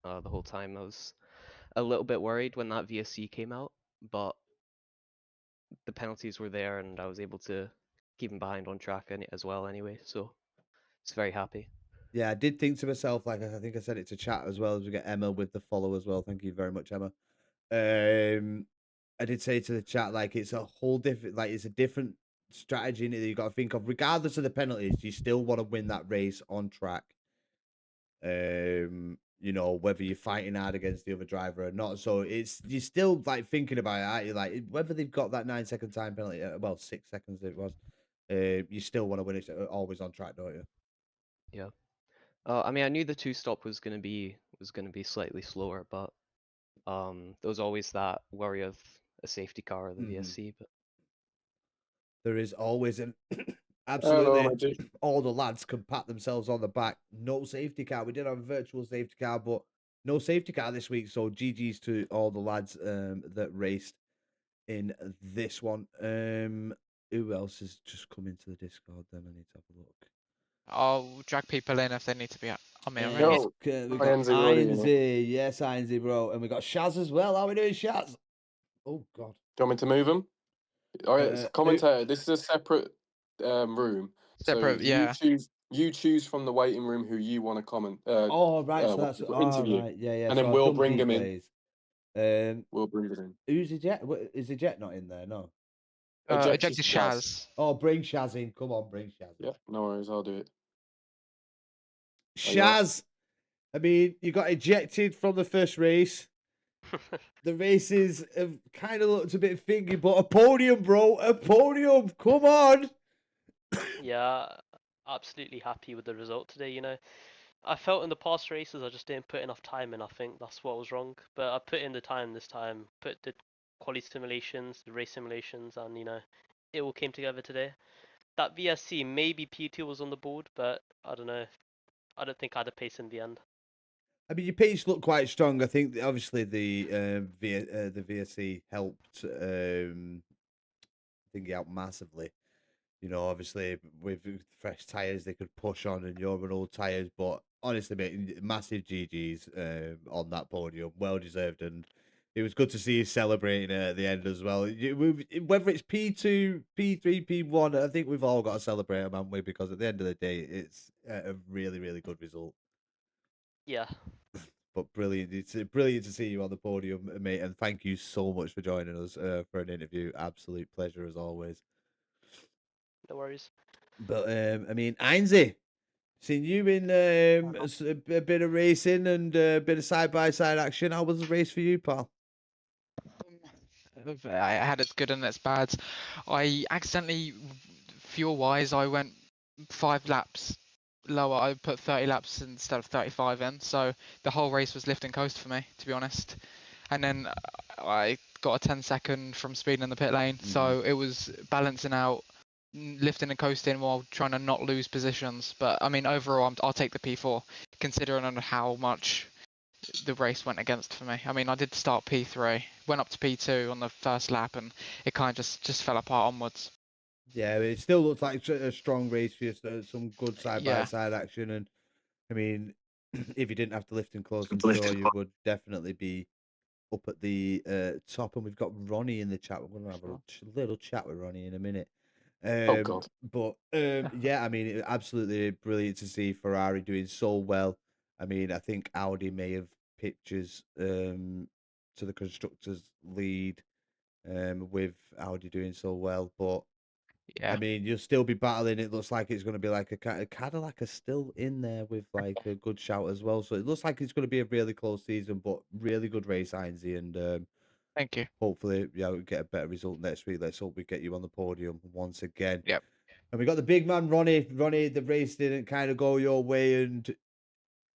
[SPEAKER 5] the whole time. I was a little bit worried when that VSC came out, but the penalties were there and I was able to keep him behind on track as well anyway, so it's very happy.
[SPEAKER 4] Yeah, I did think to myself, like I think I said it to chat as well as we get Emma with the follow as well. Thank you very much, Emma. I did say to the chat, like it's a whole different, like it's a different strategy that you got to think of. Regardless of the penalties, you still want to win that race on track. You know, whether you're fighting hard against the other driver or not. So you're still like thinking about it, aren't you? Like whether they've got that 9-second time penalty, well, 6 seconds it was. You still want to win it always on track, don't you?
[SPEAKER 5] Yeah. I mean, I knew the two-stop was gonna be slightly slower, but there was always that worry of a safety car or the VSC. But
[SPEAKER 4] there is always an
[SPEAKER 6] Hello,
[SPEAKER 4] absolutely all the lads can pat themselves on the back. No safety car. We did have a virtual safety car, but no safety car this week. So GG's to all the lads that raced in this one. Who else has just come into the Discord? Then I need to have a look.
[SPEAKER 7] I'll drag people in if they need to be on me already.
[SPEAKER 6] No.
[SPEAKER 4] We got
[SPEAKER 6] Ainsley already,
[SPEAKER 4] Ainsley. Yes, Ainsley, bro. And we got Shaz as well. How are we doing, Shaz? Oh, God.
[SPEAKER 6] Do you want me to move them? All right, commentator. This is a separate room.
[SPEAKER 7] Separate,
[SPEAKER 6] so
[SPEAKER 7] yeah.
[SPEAKER 6] You choose from the waiting room who you want to comment.
[SPEAKER 4] Oh, right. So that's
[SPEAKER 6] interview.
[SPEAKER 4] right. Yeah, yeah.
[SPEAKER 6] And
[SPEAKER 4] so
[SPEAKER 6] then
[SPEAKER 4] I've
[SPEAKER 6] we'll
[SPEAKER 4] done
[SPEAKER 6] bring him in.
[SPEAKER 4] in.
[SPEAKER 6] We'll bring it in.
[SPEAKER 4] Who's the jet? Is the jet not in there? No.
[SPEAKER 7] Ejected Shaz.
[SPEAKER 4] Oh, bring Shaz in. Come on, bring Shaz in.
[SPEAKER 6] Yeah, no worries. I'll do it.
[SPEAKER 4] Shaz, I mean, you got ejected from the first race. The races have kind of looked a bit thingy, but a podium, bro. A podium. Come on.
[SPEAKER 8] Yeah, absolutely happy with the result today. You know, I felt in the past races I just didn't put enough time in. I think that's what was wrong. But I put in the time this time. Put the quality simulations, the race simulations, and you know, it all came together today. That VSC, maybe P2 was on the board, but I don't know. I don't think I had a pace in the end.
[SPEAKER 4] I mean, your pace looked quite strong. I think obviously the VSC helped thingy out massively. you know, obviously with fresh tires they could push on, and you're on old tires. But honestly, mate, massive GGs on that podium, well deserved, and it was good to see you celebrating at the end as well. Whether it's P2, P3, P1, I think we've all got to celebrate them, haven't we? Because at the end of the day, it's a really, really good result.
[SPEAKER 8] Yeah.
[SPEAKER 4] But brilliant. It's brilliant to see you on the podium, mate. And thank you so much for joining us for an interview. Absolute pleasure as always.
[SPEAKER 8] No worries.
[SPEAKER 4] But I mean, Ainsley, seen you in a bit of racing and a bit of side by side action. How was the race for you, pal?
[SPEAKER 7] I had its good and its bad. I accidentally, fuel wise, I went 5 laps lower. I put 30 laps instead of 35 in, so the whole race was lift and coast for me, to be honest. And then I got a 10-second from speeding in the pit lane, so it was balancing out, lifting and coasting while trying to not lose positions. But I mean, overall, I'll take the P4, considering on how much the race went against for me. I mean, I did start P3, went up to P2 on the first lap, and it kind of just fell apart onwards.
[SPEAKER 4] Yeah, it still looks like a strong race for you. Some good side by
[SPEAKER 7] Yeah.
[SPEAKER 4] side action, and I mean, if you didn't have to lift and close, I'm sure you would definitely be up at the top. And we've got Ronnie in the chat. We're gonna have a little chat with Ronnie in a minute.
[SPEAKER 6] Oh God.
[SPEAKER 4] But yeah, I mean, absolutely brilliant to see Ferrari doing so well. I mean, I think Audi may have pictures to the constructors lead with Audi doing so well, but
[SPEAKER 7] Yeah.
[SPEAKER 4] I mean, you'll still be battling. It looks like it's going to be like a Cadillac is still in there with like a good shout as well. So it looks like it's going to be a really close season, but really good race, Ainsley, and
[SPEAKER 7] Thank you.
[SPEAKER 4] hopefully, yeah, we'll get a better result next week. Let's hope we get you on the podium once again.
[SPEAKER 7] Yep.
[SPEAKER 4] And we got the big man, Ronnie. Ronnie, the race didn't kind of go your way, and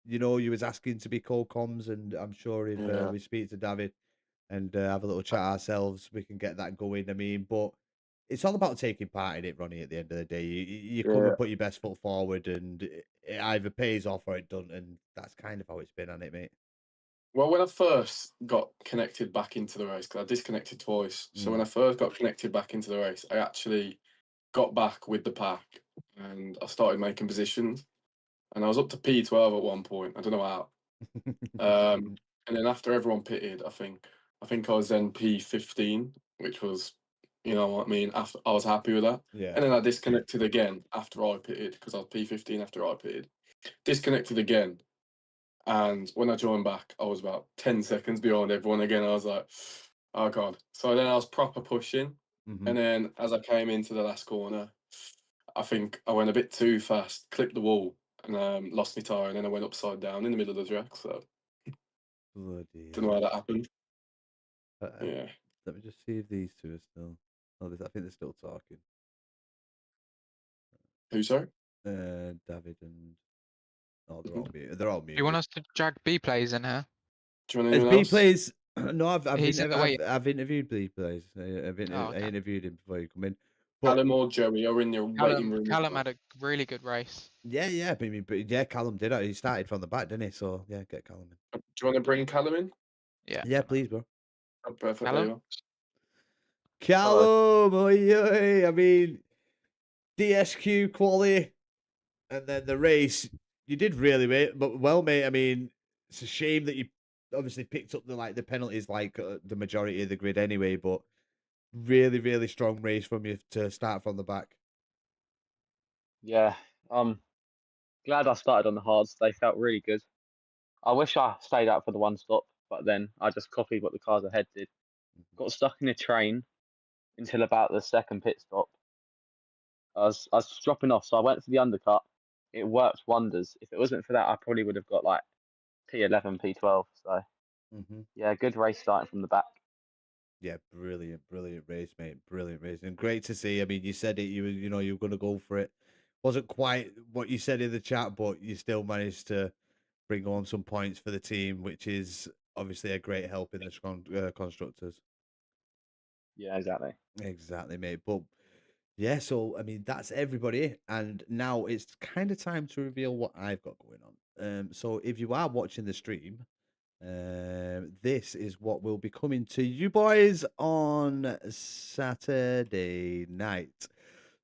[SPEAKER 4] you know, you was asking to be co-coms, and I'm sure if
[SPEAKER 6] Yeah.
[SPEAKER 4] we speak to David and have a little chat ourselves, we can get that going. I mean, but it's all about taking part in it, Ronnie. At the end of the day, you come
[SPEAKER 6] Yeah.
[SPEAKER 4] and put your best foot forward, and it either pays off or it doesn't, and that's kind of how it's been, hasn't it, mate?
[SPEAKER 6] Well, when I first got connected back into the race, because I disconnected twice. So when I first got connected back into the race, I actually got back with the pack and I started making positions. And I was up to P12 at one point. I don't know how. And then after everyone pitted, I think I was then P15, which was, you know what I mean. After I was happy with that.
[SPEAKER 4] Yeah.
[SPEAKER 6] And then I disconnected again after I pitted because I was P15 after I pitted. Disconnected again. And when I joined back, I was about 10 seconds behind everyone again. I was like, oh God. So then I was proper pushing. And then as I came into the last corner, I think I went a bit too fast, clipped the wall, and lost my tyre. And then I went upside down in the middle of the track. So
[SPEAKER 4] Bloody
[SPEAKER 6] don't know how that happened. Yeah.
[SPEAKER 4] Let me just see if these two are still. Oh, I think they're still talking.
[SPEAKER 6] Who, sorry?
[SPEAKER 4] David and they're all muted. They're all muted.
[SPEAKER 7] Do you want us to drag B plays in here?
[SPEAKER 6] Do you want
[SPEAKER 4] As
[SPEAKER 6] anyone
[SPEAKER 4] B
[SPEAKER 6] else?
[SPEAKER 4] plays, no, I've
[SPEAKER 7] He's in the way.
[SPEAKER 4] I've interviewed B plays. I
[SPEAKER 7] okay.
[SPEAKER 4] interviewed him before you come in. But
[SPEAKER 6] Callum or Joey are in the waiting room.
[SPEAKER 7] Callum had a really good race.
[SPEAKER 4] yeah, but yeah, Callum did. He started from the back, didn't he? So yeah, get Callum in.
[SPEAKER 6] Do you want to bring Callum in?
[SPEAKER 4] Yeah, please, bro.
[SPEAKER 6] Oh, perfect.
[SPEAKER 7] Callum?
[SPEAKER 6] There you
[SPEAKER 4] Callum, oi. I mean, DSQ quality, and then the race. You did really, well, mate. I mean, it's a shame that you obviously picked up the penalties, like the majority of the grid anyway. But really, really strong race from you to start from the back.
[SPEAKER 9] Yeah, glad I started on the hards. They felt really good. I wish I stayed out for the one stop, but then I just copied what the cars ahead did. Got stuck in a train until about the second pit stop. I was dropping off, so I went for the undercut. It worked wonders. If it wasn't for that, I probably would have got like P11, P12. So yeah, good race starting from the back.
[SPEAKER 4] Yeah, brilliant race, mate. Brilliant race, and great to see. I mean, you said it. You were going to go for it. Wasn't quite what you said in the chat, but you still managed to bring on some points for the team, which is obviously a great help in the constructors.
[SPEAKER 9] Yeah, exactly.
[SPEAKER 4] Exactly, mate. But yeah, so I mean, that's everybody, and now it's kind of time to reveal what I've got going on. So if you are watching the stream, this is what will be coming to you boys on Saturday night.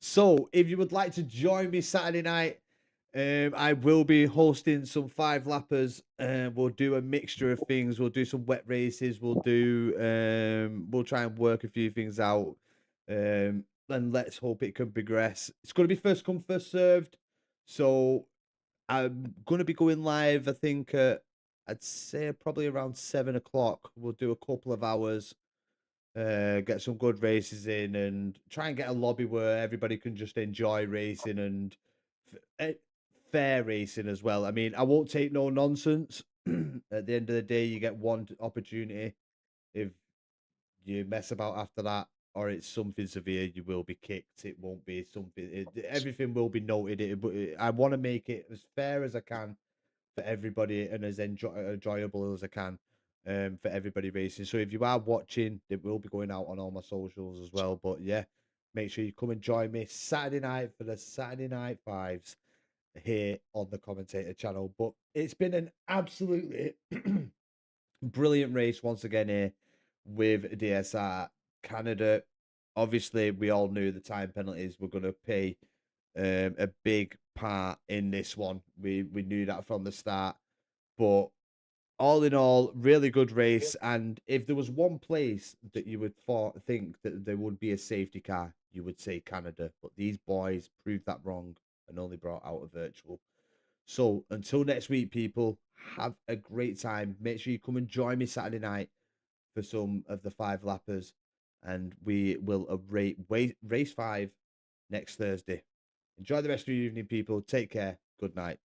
[SPEAKER 4] So if you would like to join me Saturday night, I will be hosting some 5-lappers. We'll do a mixture of things. We'll do some wet races. We'll try and work a few things out. And let's hope it can progress. It's going to be first come, first served. So I'm going to be going live, I think, I'd say probably around 7 o'clock. We'll do a couple of hours, get some good races in, and try and get a lobby where everybody can just enjoy racing and fair racing as well. I mean, I won't take no nonsense. At the end of the day, you get one opportunity. If you mess about after that, or it's something severe, you will be kicked. It won't be something. Everything will be noted. I want to make it as fair as I can for everybody and as enjoyable as I can for everybody racing. So if you are watching, it will be going out on all my socials as well. But yeah, make sure you come and join me Saturday night for the Saturday Night Fives here on the Commentator channel. But it's been an absolutely brilliant race once again here with DSR Canada. Obviously, we all knew the time penalties were going to play a big part in this one. We knew that from the start. But all in all, really good race. And if there was one place that you would think that there would be a safety car, you would say Canada. But these boys proved that wrong and only brought out a virtual. So until next week, people, have a great time. Make sure you come and join me Saturday night for some of the 5-lappers. And we will rate race 5 next Thursday. Enjoy the rest of your evening, people. Take care. Good night.